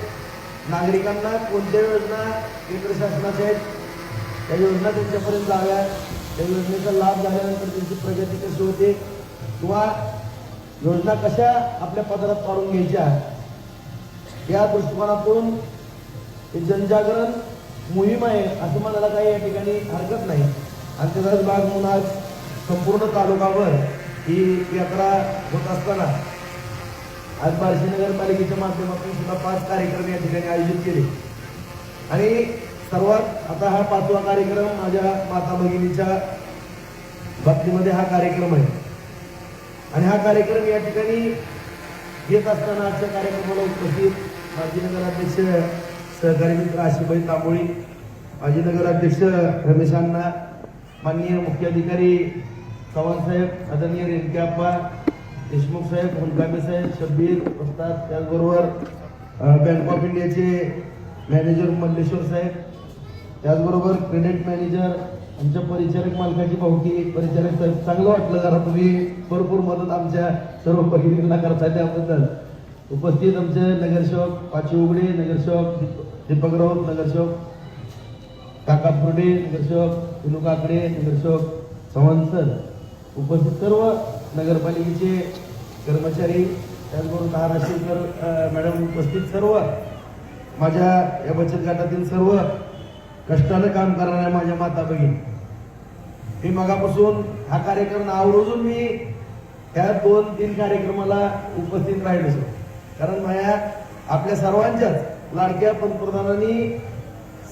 नागरिकांना कोणत्या योजना केंद्र शासनाच्या आहेत, त्या योजना त्यांच्यापर्यंत जाव्या, त्या योजनेचा लाभ झाल्यानंतर त्यांची प्रगती कशी होते किंवा योजना कशा आपल्या पदरात काढून घ्यायच्या, या दृष्टिकोनातून जनजागरण मोहीम आहे असं म्हणायला काही या ठिकाणी हरकत नाही. आणि त्याचाच भाग म्हणून आज संपूर्ण तालुकाभर ही यात्रा होत असताना आज बार्शी नगरपालिकेच्या माध्यमातून सुद्धा 5 कार्यक्रम या ठिकाणी आयोजित केले. आणि सर्वात आता हा 5वा कार्यक्रम माझ्या माता भगिनीच्या बाबतीमध्ये हा कार्यक्रम आहे. आणि हा कार्यक्रम या ठिकाणी घेत असताना आजच्या कार्यक्रमाला उपस्थित माजी नगराध्यक्ष सहकारी मित्र आशिबाई तांबोळी, माजी नगराध्यक्ष रमेश अण्णा, माननीय मुख्याधिकारी चव्हाण साहेब, आदरणीय रेणकेअप्पा, देशमुख साहेब, मुनकामे साहेब, शब्बीर असतात, त्याचबरोबर बँक ऑफ इंडियाचे मॅनेजर मल्लेश्वर साहेब, त्याचबरोबर क्रेडिट मॅनेजर, आमच्या परिचारक मालकाची भाऊकी परिचारक साहेब. चांगलं वाटलं जरा तुम्ही भरपूर मदत आमच्या सर्व भगिनींना करताय, त्याबद्दल उपस्थित आमचे नगरसेवक पाची उघडे, नगरसेवक दीपक राऊत, नगरसेवक काका फुर्डे, नगरसेवक विनू काकडे, नगरसेवक चव्हाण सर, उपस्थित सर्व नगरपालिकेचे कर्मचारी, त्याचबरोबर धाराशिवकर मॅडम, उपस्थित सर्व माझ्या या बचत गटातील सर्व कष्टानं काम करणाऱ्या माझ्या माता भगिनी. मी मगापासून हा कार्यक्रम आवर्जून मी ह्या 2-3 कार्यक्रमाला उपस्थित राहिलो, कारण माझ्या आपल्या सर्वांच्याच लाडक्या पंतप्रधानांनी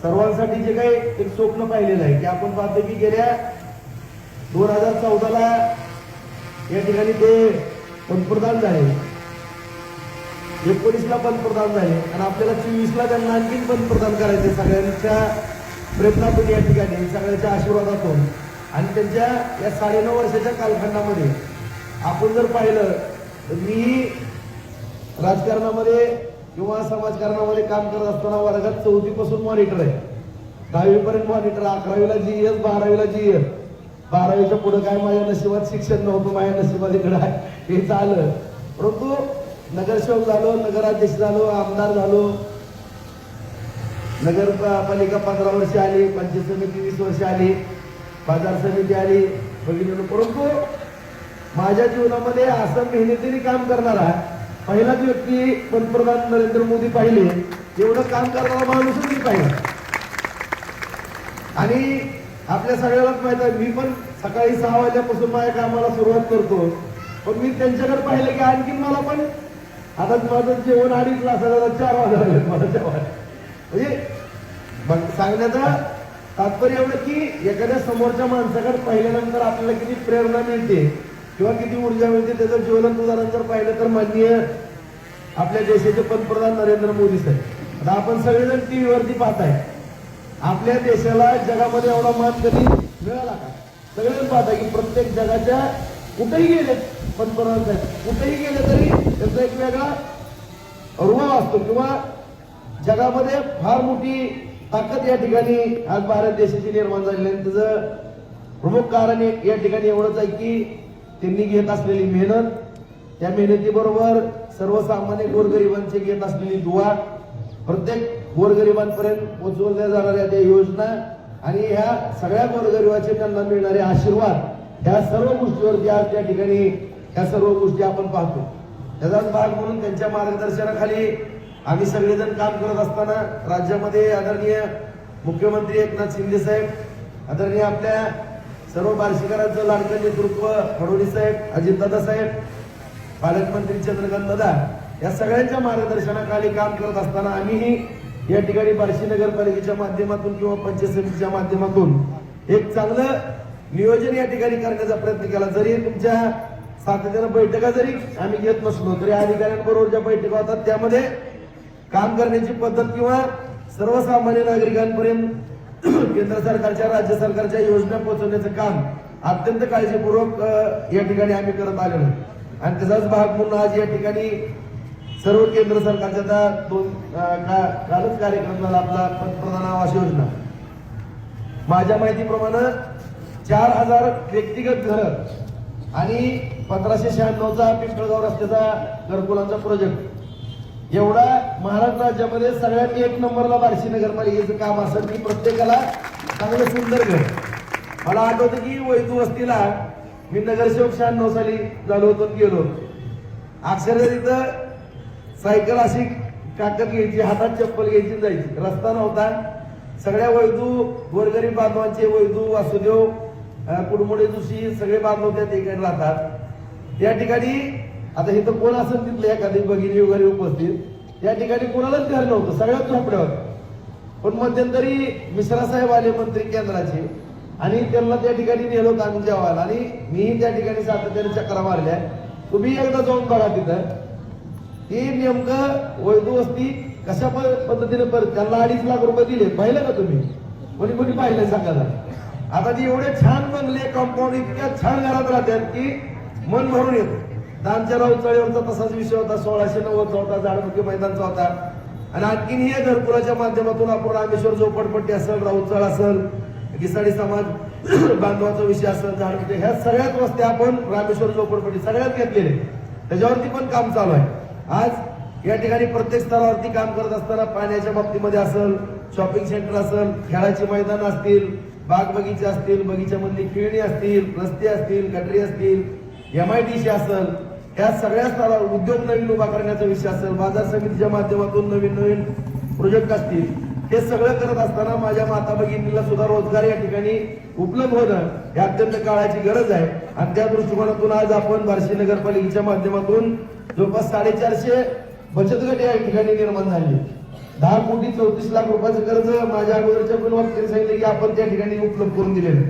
सर्वांसाठी जे काही एक स्वप्न पाहिलेलं आहे की आपण पाहतो की गेल्या 2014ला या ठिकाणी ते पंतप्रधान झाले, 19ला पंतप्रधान झाले आणि आपल्याला 24ला त्यांना आणखीन पंतप्रधान करायचे, सगळ्यांच्या प्रयत्नातून या ठिकाणी, सगळ्यांच्या आशीर्वादातून. आणि त्यांच्या या 9.5 वर्षाच्या कालखंडामध्ये आपण जर पाहिलं तर मी राजकारणामध्ये किंवा समाजकारणामध्ये काम करत असताना वर्गात 4थी पासून मॉनिटर आहे, 10वी पर्यंत मॉनिटर, 11वीला GS, 12वीला GS. 12वीच्या पुढे काय माझ्या नशिबात शिक्षण नव्हतं, माझ्या नशिबात इकडे हे चाललं. परंतु नगरसेवक झालो, नगराध्यक्ष झालो, आमदार झालो, नगरपालिका 15 वर्ष आली, पंचायत समिती 20 वर्ष आली, बाजार समिती आली, बघितलं. परंतु माझ्या जीवनामध्ये असं मेहनतीने काम करणारा पहिलाच व्यक्ती पंतप्रधान नरेंद्र मोदी पाहिले, एवढं काम करणारा माणूसच मी पाहिला. आणि आपल्या सगळ्यालाच माहित आहे, मी पण सकाळी 6 वाजल्यापासून माझ्या कामाला सुरुवात करतो, पण मी त्यांच्याकडे पाहिलं की आणखी मला पण आता माझं जेवण 2:30 तासाला 4 वाजले मला जेवण. म्हणजे सांगण्याचं तात्पर्य एवढं की एखाद्या समोरच्या माणसाकडे पाहिल्यानंतर आपल्याला किती प्रेरणा मिळते किंवा किती ऊर्जा मिळते त्याचं ज्वलंत उदाहरण जर पाहिलं तर माननीय आपल्या देशाचे पंतप्रधान नरेंद्र मोदी साहेब. आता आपण सगळेजण टीव्हीवरती पाहताय, आपल्या देशाला जगामध्ये एवढा मान कधी मिळाला का? सगळेजण पाहताय की प्रत्येक जगाच्या कुठेही गेले पंतप्रधान साहेब, कुठेही गेले तरी त्यांचा एक वेगळा रुबाब असतो किंवा जगामध्ये फार मोठी ताकद या ठिकाणी आज भारत देशाची निर्माण झालेली आहे. त्याचं प्रमुख कारण या ठिकाणी एवढंच आहे की त्यांनी घेत असलेली मेहनत, त्या मेहनतीबरोबर सर्वसामान्य गोरगरिबांची घेत असलेली दुआ, प्रत्येक गोरगरिबांपर्यंत पोहोचवल्या जाणाऱ्या त्या योजना आणि ह्या सगळ्या गोरगरिबाचे त्यांना मिळणारे आशीर्वाद, ह्या सर्व गोष्टीवरती आज त्या ठिकाणी ह्या सर्व गोष्टी आपण पाहतो. त्याचाच भाग म्हणून त्यांच्या मार्गदर्शनाखाली आम्ही सगळेजण काम करत असताना राज्यामध्ये आदरणीय मुख्यमंत्री एकनाथ शिंदे साहेब, आदरणीय आपल्या सर्व बार्शीकरांचं लाडकं नेतृत्व फडणवीस साहेब, अजितदादा साहेब, पालकमंत्री चंद्रकांत दादा, या सगळ्यांच्या मार्गदर्शनाखाली काम करत असताना आम्हीही या ठिकाणी बार्शी नगरपालिकेच्या माध्यमातून किंवा पंचायत समितीच्या माध्यमातून एक चांगलं नियोजन या ठिकाणी करण्याचा प्रयत्न केला. जरी तुमच्या सातत्यानं बैठका जरी आम्ही घेत नसलो तरी अधिकाऱ्यांबरोबर ज्या बैठका होतात त्यामध्ये काम करण्याची पद्धत किंवा सर्वसामान्य नागरिकांपर्यंत केंद्र सरकारच्या राज्य सरकारच्या योजना पोहोचवण्याचं काम अत्यंत काळजीपूर्वक या ठिकाणी आम्ही करत आलेलो आणि त्याचाच भाग म्हणून आज या ठिकाणी सर्व केंद्र सरकारच्या कालच कार्यक्रम झाला आपला पंतप्रधान आवास योजना. माझ्या माहितीप्रमाणे 4000 व्यक्तिगत घर आणि 1596चा पिंपळगाव रस्त्याचा घरकुलांचा प्रोजेक्ट, एवढा महाराष्ट्र राज्यामध्ये सगळ्यात 1 नंबरला बार्शी नगरपालिकेचं काम असेल की प्रत्येकाला चांगलं सुंदर घर. मला आठवतं की वैदू वस्तीला मी नगरसेवक 96 साली झालो होतो, गेलो अक्षरशः तिथं सायकल अशी काकत घ्यायची, हातात चप्पल घ्यायची, जायची, रस्ता नव्हता. सगळ्या वैदू गोरगरीब बांधवांचे, वैदू वासुदेव कुडमुडे जोशी सगळे बांधव त्या ठिकाणी राहतात. त्या ठिकाणी आता इथं कोण असेल तिथले एखादी भगिनी वगैरे उपस्थित, त्या ठिकाणी कोणालाच घर नव्हतं, सगळ्यात झोपड्यावर. पण मध्यंतरी मिश्रा साहेब आले मंत्री केंद्राचे आणि त्यांना त्या ठिकाणी नेलो होतं आम्ही जेवायला आणि मीही त्या ठिकाणी सातत्याने चक्रा मारल्या. तुम्ही एकदा जाऊन बघा तिथं की नेमकं वैदू वस्ती कशा पद्धतीने त्यांना 2.5 लाख रुपये दिले. पाहिलं का तुम्ही? कोणी कोणी पाहिलं सांगायला? आता ती एवढे छान बंगले कंपाऊंड इतक्या छान घरात राहतात की मन भरून येतं. दानच्या राऊतचाळीवरचा तसाच विषय होता, 1690चा होता, झाडमुखी मैदानचा होता. आणि आणखीन हे घरकुलाच्या माध्यमातून आपण रामेश्वर झोपडपट्टी असेल, राऊतचाळ असेल, घिसाडी समाज बांधवाचा विषय असेल, झाडमुखी, ह्या सगळ्याच वस्त्या आपण रामेश्वर झोपडपट्टी सगळ्यात घेतलेले, त्याच्यावरती पण काम चालू आहे. आज या ठिकाणी प्रत्येक स्तरावरती काम करत असताना पाण्याच्या बाबतीमध्ये असेल, शॉपिंग सेंटर असेल, खेळाची मैदान असतील, बाग बगीचे असतील, बगीच्यामधली खेळणी असतील, रस्ते असतील, गटरी असतील, MIDC असेल, या सगळ्या स्तरावर उद्योग नवीन उभा करण्याचा विषय असेल, बाजार समितीच्या माध्यमातून नवीन नवीन प्रोजेक्ट असतील, हे सगळं करत असताना माझ्या माता भगिनीला सुद्धा रोजगार या ठिकाणी उपलब्ध होणं हे अत्यंत काळाची गरज आहे. आणि त्या दृष्टिकोनातून आज आपण बार्शी नगरपालिकेच्या माध्यमातून जवळपास 450 बचत गट या ठिकाणी निर्माण झाले. 10 कोटी 34 लाख रुपयाचं कर्ज माझ्या अगोदरच्या पण वक्त्यांनी सांगितलं की आपण त्या ठिकाणी उपलब्ध करून दिलेलं.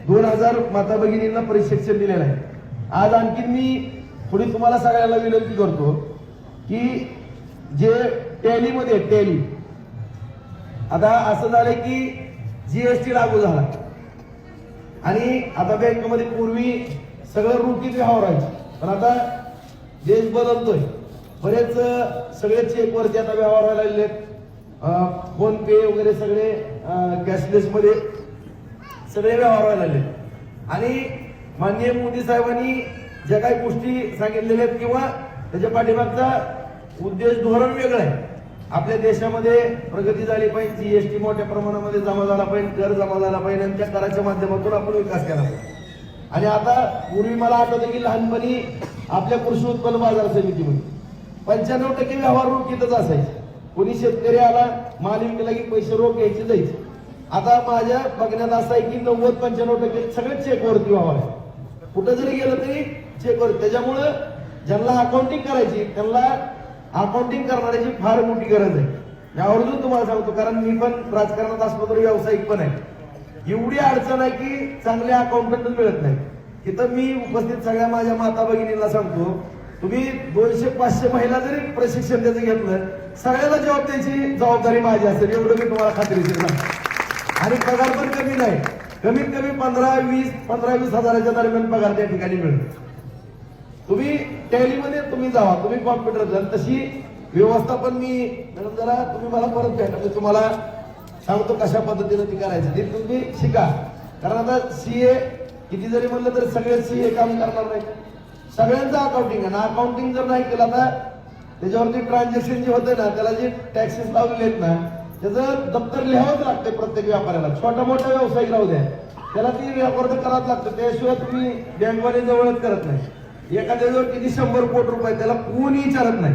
2000 माता भगिनींना प्रशिक्षण दिलेलं आहे. आज आणखी मी थोडी तुम्हाला सगळ्यांना विनंती करतो की जे टॅलीमध्ये टॅली आता असं झालंय की GST लागू झाला आणि आता बँकेमध्ये पूर्वी सगळं रुटीन व्यवहार व्हायचे, पण आता देश बदलतोय. बरेच सगळे चेकवरती आता व्यवहार व्हायला लागले. फोन पे वगैरे सगळे कॅशलेस मध्ये सगळे व्यवहार व्हायला लागले. आणि माननीय मोदी साहेबांनी ज्या काही गोष्टी सांगितलेल्या आहेत किंवा त्याच्या पाठीमागचा उद्देश धोरण वेगळं आहे. आपल्या देशामध्ये प्रगती झाली पाहिजे, जीएसटी मोठ्या प्रमाणामध्ये जमा झाला पाहिजे, कर जमा झाला पाहिजे आणि त्या कराच्या माध्यमातून आपण विकास केला पाहिजे. आणि आता पूर्वी मला आठवतं की लहानपणी आपल्या कृषी उत्पन्न बाजार समितीमध्ये 95% व्यवहार रोखीतच असायचे. कोणी शेतकरी आला माल विकला की पैसे रोख घ्यायचे जायचे. आता माझ्या बघण्यात असं आहे की 90-95% सगळे चेकवरती व्यवहार आहे. कुठं जरी गेलं तरी चेकवर. त्याच्यामुळं ज्यांना अकाउंटिंग करायची त्यांना अकाउंटिंग करणाऱ्याची फार मोठी गरज आहे. मी आवर्जून तुम्हाला सांगतो, कारण मी पण राजकारणात असलो तरी व्यावसायिक पण आहे. एवढी अडचण आहे की चांगले अकाउंटंटच मिळत नाही. तिथं मी उपस्थित सगळ्या माझ्या माता भगिनीला सांगतो, तुम्ही 200-500 महिला जरी प्रशिक्षण त्याचं घेतलं, सगळ्याला जबाब द्यायची जबाबदारी माझी असेल, एवढं मी तुम्हाला खात्रीशीर सांगतो. आणि पगार पण कमी नाही, कमीत कमी 15-20 हजाराच्या दरम्यान पगार त्या ठिकाणी मिळतो. तुम्ही टॅलीमध्ये तुम्ही जावा, तुम्ही कॉम्प्युटर जा, तशी व्यवस्था पण मी मॅडम जरा तुम्ही मला परत भेटा, मी तुम्हाला सांगतो कशा पद्धतीने ती करायची ते तुम्ही शिका. कारण आता सीए किती जरी म्हणलं तरी सगळे सीए काम करणार नाही. सगळ्यांचं अकाउंटिंग आहे ना. अकाउंटिंग जर नाही केलं आता त्याच्यावरती ट्रान्झॅक्शन जे होते ना, त्याला जे टॅक्सेस लावलेले आहेत ना, त्याचं दप्तर लिहावंच लागतं प्रत्येक व्यापाऱ्याला. छोटा मोठा व्यावसायिक राहू द्या, त्याला ती रेकॉर्ड करावंच लागतं. त्याशिवाय तुम्ही बँकवाले जवळच करत नाही. एखाद्या जवळ किती 100 कोटी रुपये, त्याला कोणी विचारत नाही.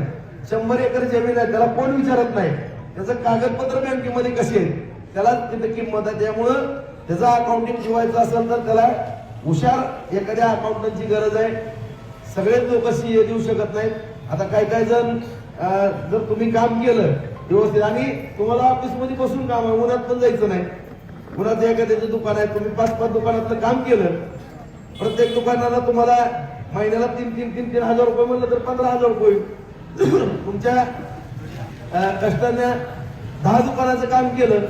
100 एकर जमीन आहे, त्याला कोण विचारत नाही. त्याचं कागदपत्र बँकेमध्ये कसे आहेत त्याला तिथे किंमत आहे. त्यामुळं त्याचं अकाउंटिंग ठेवायचं असेल तर त्याला हुशार एखाद्या अकाउंटंटची गरज आहे. सगळेच लोक सीए देऊ शकत नाहीत. आता काही जण जर तुम्ही काम केलं व्यवस्थित आणि तुम्हाला ऑफिसमध्ये बसून काम आहे, उन्हात पण जायचं नाही. उन्हाचं एखाद्याचं दुकान आहे, तुम्ही 5-5 दुकानातलं काम केलं, प्रत्येक दुकानाला तुम्हाला महिन्याला 3,000 हजार रुपये म्हणलं तर 15,000 रुपये. तुमच्या कष्टाने 10 दुकानाचं काम केलं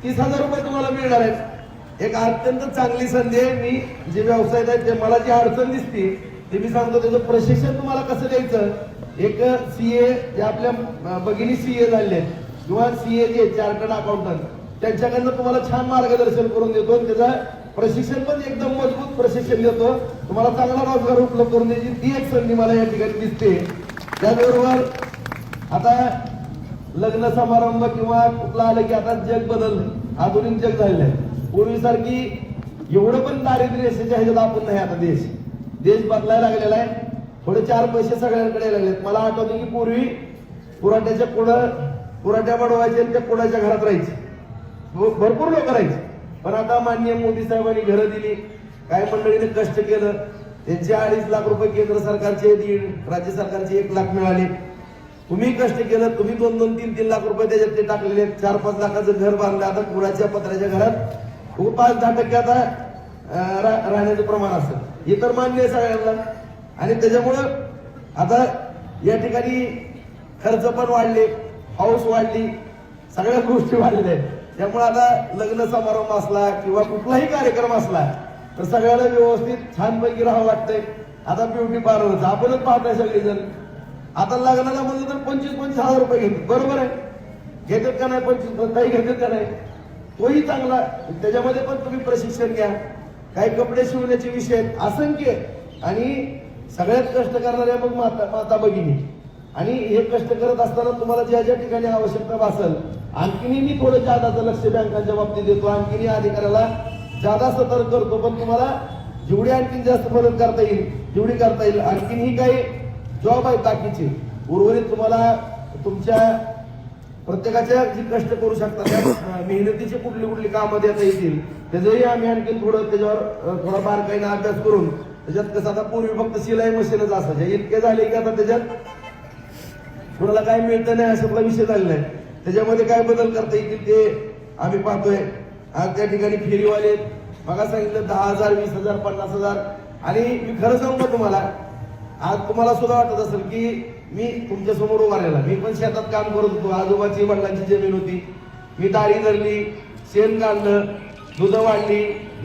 30,000 रुपये तुम्हाला मिळणार आहेत. एक अत्यंत चांगली संधी आहे. मी जे व्यवसाय आहेत ते मला जी अडचण दिसते ते मी सांगतो, त्याचं प्रशिक्षण तुम्हाला कसं द्यायचं. एक सीए जे आपल्या भगिनी सीए झाले आहेत किंवा सीए जे चार्टर्ड अकाउंटंट, त्यांच्याकडनं तुम्हाला छान मार्गदर्शन करून देतो. त्याचं प्रशिक्षण पण एकदम मजबूत प्रशिक्षण देतो. तुम्हाला चांगला रोजगार उपलब्ध करून द्यायची ती एक संधी मला या ठिकाणी दिसते. त्याचबरोबर आता लग्न समारंभ किंवा कुठला आलं की आता जग बदललं, आधुनिक जग झालेलं आहे. पूर्वीसारखी एवढं पण दारिद्र्य रेषेच्या ह्याच्यात आपण नाही. आता देश बदलायला लागलेला आहे. थोडे 4 पैसे सगळ्यांकडे लागलेत. मला आठवतं की पूर्वी पुराट्याच्या पुराट्या बनवायचे आणि त्या कुडाच्या घरात राहायचे भरपूर लोक राहायचे. पण आता माननीय मोदी साहेबांनी घरं दिली, काही मंडळीने कष्ट केलं, त्यांचे 2.5 लाख रुपये केंद्र सरकारचे, राज्य सरकारचे 1 लाख मिळाले. तुम्ही कष्ट केलं, तुम्ही 2-2, 3-3 लाख रुपये त्याच्यात ते टाकलेले. 4-5 लाखाचं घर बांधलं. आता कुडाच्या पत्र्याच्या घरात 5-10% आता राहण्याचं प्रमाण असेल. हे तर मान्य आहे सगळ्यांना. आणि त्याच्यामुळं आता या ठिकाणी खर्च पण वाढले, हाऊस वाढली, सगळ्या गोष्टी वाढल्या. त्यामुळे आता लग्न समारंभ असला किंवा कुठलाही कार्यक्रम असला तर सगळ्याला व्यवस्थित छानपैकी राहावं वाटतंय. आता ब्युटी पार्लरचं आपणच पाहताय सगळेजण. आता लग्नाला म्हणलं तर 25-25 हजार रुपये घेतात. बरोबर आहे, घेतात का नाही? 25 काही घेतात का नाही? तोही चांगला. त्याच्यामध्ये पण तुम्ही प्रशिक्षण घ्या. काही कपडे शिवण्याचे विषय आहेत असंख्य. आणि सगळ्यात कष्ट करणाऱ्या मग माता भगिनी. आणि हे कष्ट करत असताना तुम्हाला ज्या ज्या ठिकाणी आवश्यकता भासेल, आणखीनही मी थोडं जादाचं लक्ष बँकांच्या बाबतीत देतो, आणखीनही अधिकाऱ्याला जादा सतर्क करतो. पण तुम्हाला जेवढी आणखीन जास्त मदत करता येईल तेवढी करता येईल. आणखीनही काही जॉब आहेत बाकीचे उर्वरित तुम्हाला तुमच्या प्रत्येकाच्या जी कष्ट करू शकता त्या मेहनतीचे कुठली कामं देता येतील त्याचंही आम्ही आणखीन थोडं त्याच्यावर थोडा बारकाईने अभ्यास करून त्याच्यात कसं. आता पूर्वी फक्त शिलाई मशीनच असायचे, इतके झाले की आता त्याच्यात कोणाला काय मिळतं नाही अशातला विषय झालेला आहे. त्याच्यामध्ये काय बदल करता येतील ते आम्ही पाहतोय. आज त्या ठिकाणी फेरीवाले बघा सांगितलं 10,000, 20,000, 50,000. आणि मी खरं सांगू तुम्हाला, आज तुम्हाला सुद्धा वाटत असेल की मी तुमच्या समोर उभा राहिला. मी पण शेतात काम करत होतो. आजोबाची वडिलांची जमीन होती. मी दाढी धरली, शेण काढलं, दूध वाढली,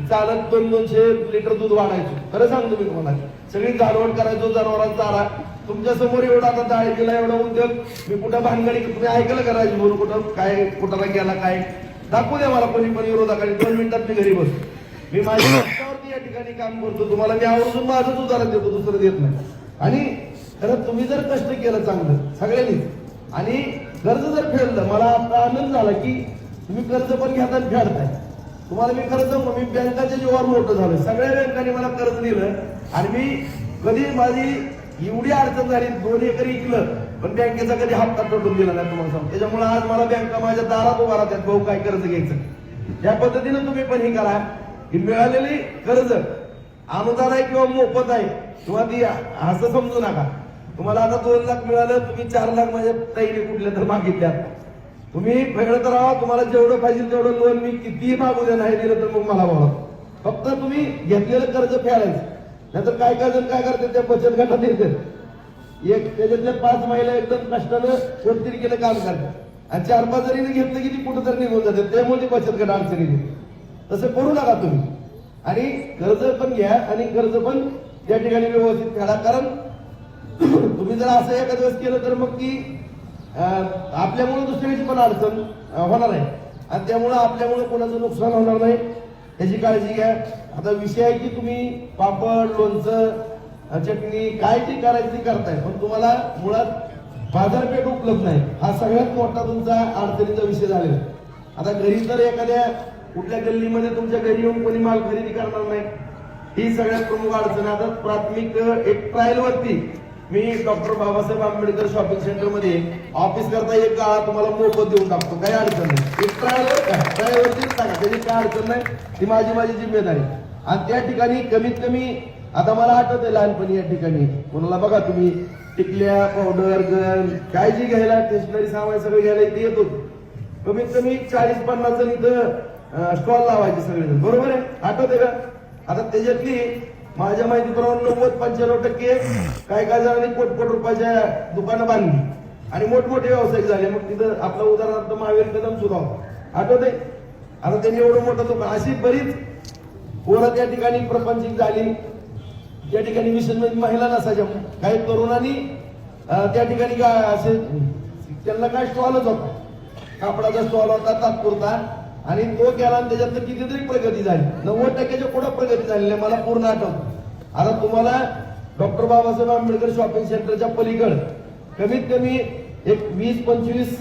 चालत 200-200 लिटर दूध वाढायचो. खरं सांगतो मी तुम्हाला. सगळी जाळवण करायचो, जनावरांचा चारा. तुमच्या समोर एवढा आता डाळीला एवढा उद्योग, मी कुठं भानगडी तुम्ही ऐकलं का राजभर कुठं काय कुठाला गेला काय दाखवू द्या मला कोणी पण विरोधाकडे. 2 मिनिटात मी घरी बसतो. मी माझ्या रस्त्यावरती या ठिकाणी काम करतो. तुम्हाला मी आवर्जून माझंच उदाहरण देतो, दुसरं देत नाही. आणि खरं तुम्ही जर कष्ट केलं चांगलं सगळ्यांनी आणि कर्ज जर फेडलं, मला आता आनंद झाला की तुम्ही कर्ज पण घेता आणि फेडताय. तुम्हाला मी खरं सांगू, मी बँकाच्या जीवावर मोठं झालोय. सगळ्या बँकांनी मला कर्ज दिलं आणि मी कधी माझी एवढी अडचण झाली, 2 एकर विकलं पण बँकेचा कधी हप्ता तोडून दिला नाही तुम्हाला सांगतो. त्याच्यामुळे आज मला बँका माझ्या दारात उभा राहतात, भाऊ काय कर्ज घ्यायचं. या पद्धतीनं तुम्ही पण हे करा की मिळालेली कर्ज अनुदान आहे किंवा मोफत आहे किंवा ती असं समजू नका. तुम्हाला आता 2 लाख मिळालं, तुम्ही 4 लाख माझ्या ताईने कुठल्या तर मागितल्या. तुम्ही फेडत राहा, तुम्हाला जेवढं पाहिजे तेवढं लोन मी कितीही मागू द्या, नाही दिलं तर मग मला बोला. फक्त तुम्ही घेतलेलं कर्ज फेडायचं. नाहीतर काय काय जण काय करतात, त्या बचत गटात येतात, त्याच्यातल्या 5 महिला एकदम कष्टानं कोणतरी केलं काम करतात आणि 4-5 जणीने घेतलं की ती कुठं तर निघून जाते. त्यामुळे ती बचत गट अडचणी. तसं करू नका तुम्ही. आणि कर्ज पण घ्या आणि कर्ज पण त्या ठिकाणी व्यवस्थित फेडा. कारण तुम्ही जर असं एखाद्या दिवस केलं तर मग ती आपल्यामुळे दुसऱ्याची पण अडचण होणार आहे आणि त्यामुळं आपल्यामुळे कोणाचं नुकसान होणार नाही याची काळजी घ्या. आता विषय आहे की तुम्ही पापड, लोणचं, चटणी काय ती करायची करताय, पण तुम्हाला मुळात बाजारपेठ उपलब्ध नाही. हा सगळ्यात मोठा तुमचा अडचणीचा विषय झालेला. आता घरी तर एखाद्या कुठल्या गल्लीमध्ये तुमच्या घरी येऊन कोणी माल खरेदी करणार नाही, ही सगळ्यात प्रमुख अडचण. आता प्राथमिक एक ट्रायल वरती मी doctor Babasaheb Ambedkar shopping centre मध्ये ऑफिस करता एक गाळा तुम्हाला मोफत देऊन टाकतो, काही अडचण नाही. एक ट्रायलवर काय ट्रायलवरतीच सांगा, त्याची काय अडचण नाही, ती माझी जिम्मेदारी. आणि त्या ठिकाणी कमीत कमी आता मला आठवत आहे लहानपणी या ठिकाणी कोणाला बघा तुम्ही टिकल्या, पावडर, गन काय जी घ्यायला स्टेशनरी सामान सगळं घ्यायला इथे येतो. कमीत कमी 40-50 जण इथं स्टॉल लावायचे सगळेजण, बरोबर आहे, आठवते का? आता त्याच्यातली माझ्या माहितीप्रमाणे 90-95% काय जणांनी कोट रुपयाच्या दुकानं बांधली आणि मोठमोठे व्यावसायिक झाले. मग तिथं आपलं उदाहरणार्थ महावीर कदम सुद्धा आठवते. आता त्यांनी एवढं मोठं दुकान, अशी बरीच पोरं त्या ठिकाणी प्रपंचिक झाली. त्या ठिकाणी विशेष म्हणजे महिला नसायच्या, काही तरुणांनी त्या ठिकाणी असे त्यांना काय स्टॉलच होता, कापडाचा स्टॉल होता तात्पुरता आणि तो केला आणि त्याच्यात कितीतरी प्रगती झाली. 90% पुढे प्रगती झालेली आहे, मला पूर्ण आठवतं. आता तुम्हाला डॉक्टर बाबासाहेब आंबेडकर शॉपिंग सेंटरच्या पलीकडे कमीत कमी एक 20-25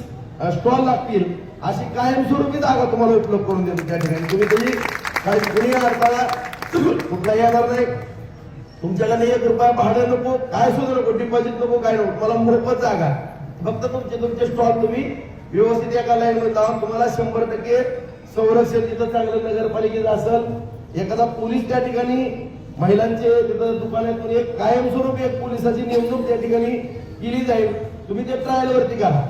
स्टॉल लागतील, अशी कायमस्वरूपी जागा तुम्हाला उपलब्ध करून देतो त्या ठिकाणी. तुम्ही त्याची काही कुणी अडथळा कुठलाही येणार नाही. तुमच्याकडे 1 रुपया भाडं नको, काय सुद्धा नको, डिपॉझिट नको, काय नको, मला मोफत जागा. फक्त तुमचे स्टॉल तुम्ही व्यवस्थित एका लाईन मध्ये लावून तुम्हाला 100% संरक्षण तिथं चांगलं नगरपालिकेचं असेल, एखादा पोलीस त्या ठिकाणी महिलांचे तिथं दुकानातून एक कायमस्वरूपी एक पोलिसाची नेमणूक त्या ठिकाणी केली जाईल. तुम्ही ते ट्रायल वरती करा.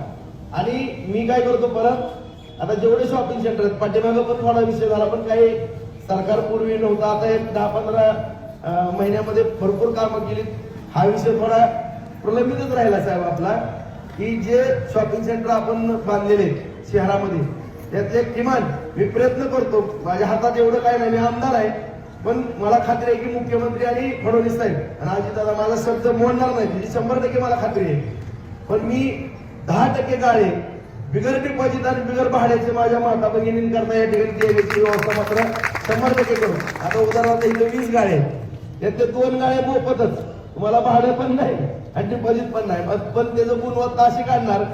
आणि मी काय करतो परत, आता जेवढे शॉपिंग सेंटर आहेत पाठीमागं पण थोडा विषय झाला, पण काही सरकार पूर्वी नव्हता, आता एक 10-15 महिन्यामध्ये भरपूर कामं केली. हा विषय थोडा प्रलंबितच राहिला साहेब आपला, की जे शॉपिंग सेंटर आपण बांधलेले शहरामध्ये त्यातले किमान मी प्रयत्न करतो, माझ्या हातात एवढं काय नाही, मी आमदार आहे, पण मला खात्री आहे की मुख्यमंत्री आणि फडणवीस साहेब आणि अजितदादा माझा शब्द मोडणार नाही, म्हणजे 100% मला खात्री आहे. पण मी 10% गाळे बिगर डिपॉझिट आणि बिगर भाड्याचे माझ्या माता भगिनींकरता या ठिकाणी देण्याची व्यवस्था मात्र 100% करू. आता उदाहरणार्थ इथे 20 गाळे, त्यातले 2 गाळे मोफतच, तुम्हाला भाडं पण नाही आणि डिपॉझिट पण नाही. पण त्याचं गुणवत्ता अशी काढणार,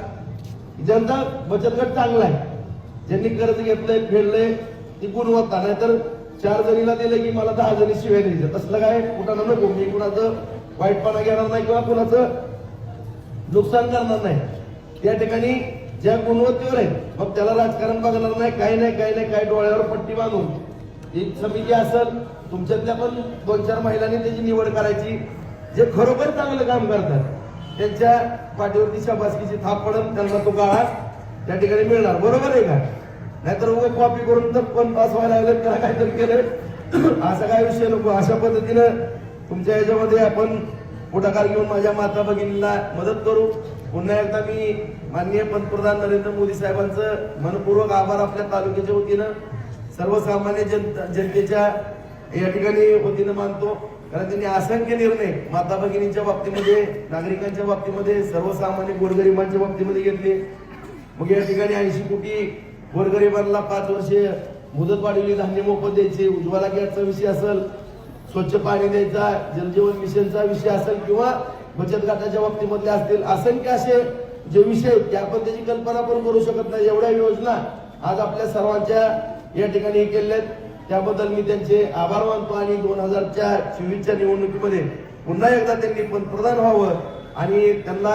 ज्यांचा बचत गट चांगला आहे, ज्यांनी कर्ज घेतलंय फेडलंय, ती गुणवत्ता. नाही तर 4 जणीला दिलं की मला 10 जणी शिवाय द्यायचं, तसलं काय कुणाला नको. मी कुणाचं वाईटपणा घेणार नाही किंवा कुणाचं नुकसान करणार नाही. त्या ठिकाणी ज्या गुणवत्तेवर आहे मग त्याला राजकारण बघणार नाही, काही नाही, काय डोळ्यावर पट्टी बांधून एक समिती असेल, तुमच्यातल्या पण 2-4 महिलांनी त्याची निवड करायची. जे खरोखर चांगलं काम करतात त्यांच्या पाठीवरती शाबासकीची थाप पडून त्यांना तो गाळा त्या ठिकाणी मिळणार, बरोबर आहे का? नाहीतर उभं कॉपी करून तर पण पास व्हायला लागलं, त्याला काहीतरी केलं, असा काय विषय नको. अशा पद्धतीनं तुमच्या याच्यामध्ये आपण पुढाकार घेऊन माझ्या माता भगिनींना मदत करू. पुन्हा एकदा मी माननीय पंतप्रधान नरेंद्र मोदी साहेबांचं मनपूर्वक आभार आपल्या तालुक्याच्या वतीनं सर्वसामान्य जनतेच्या या ठिकाणी वतीनं मानतो, कारण त्यांनी असंख्य निर्णय माता भगिनींच्या बाबतीमध्ये, नागरिकांच्या बाबतीमध्ये, सर्वसामान्य गोरगरिबांच्या बाबतीमध्ये घेतले. मग या ठिकाणी 80 कोटी गोरगरिबांना 5 वर्षे मुदत वाढवली, धान्य मोफत द्यायचे, उज्ज्वला गॅसचा विषय असेल, स्वच्छ पाणी द्यायचा, जलजीवन मिशनचा विषय असेल किंवा बचत गटाच्या बाबतीमधले असतील, असंख्य असे जे विषय ते आपण त्याची कल्पना पण करू शकत नाही, एवढ्या योजना आज आपल्या सर्वांच्या या ठिकाणी केल्यात. त्याबद्दल मी त्यांचे आभार मानतो आणि 2024च्या निवडणुकीमध्ये पुन्हा एकदा त्यांनी पंतप्रधान व्हावं आणि त्यांना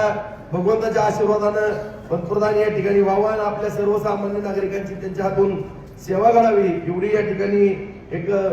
भगवंताच्या आशीर्वादानं पंतप्रधान या ठिकाणी व्हावं आणि आपल्या सर्वसामान्य नागरिकांची त्यांच्या हातून सेवा घडावी एवढी या ठिकाणी एक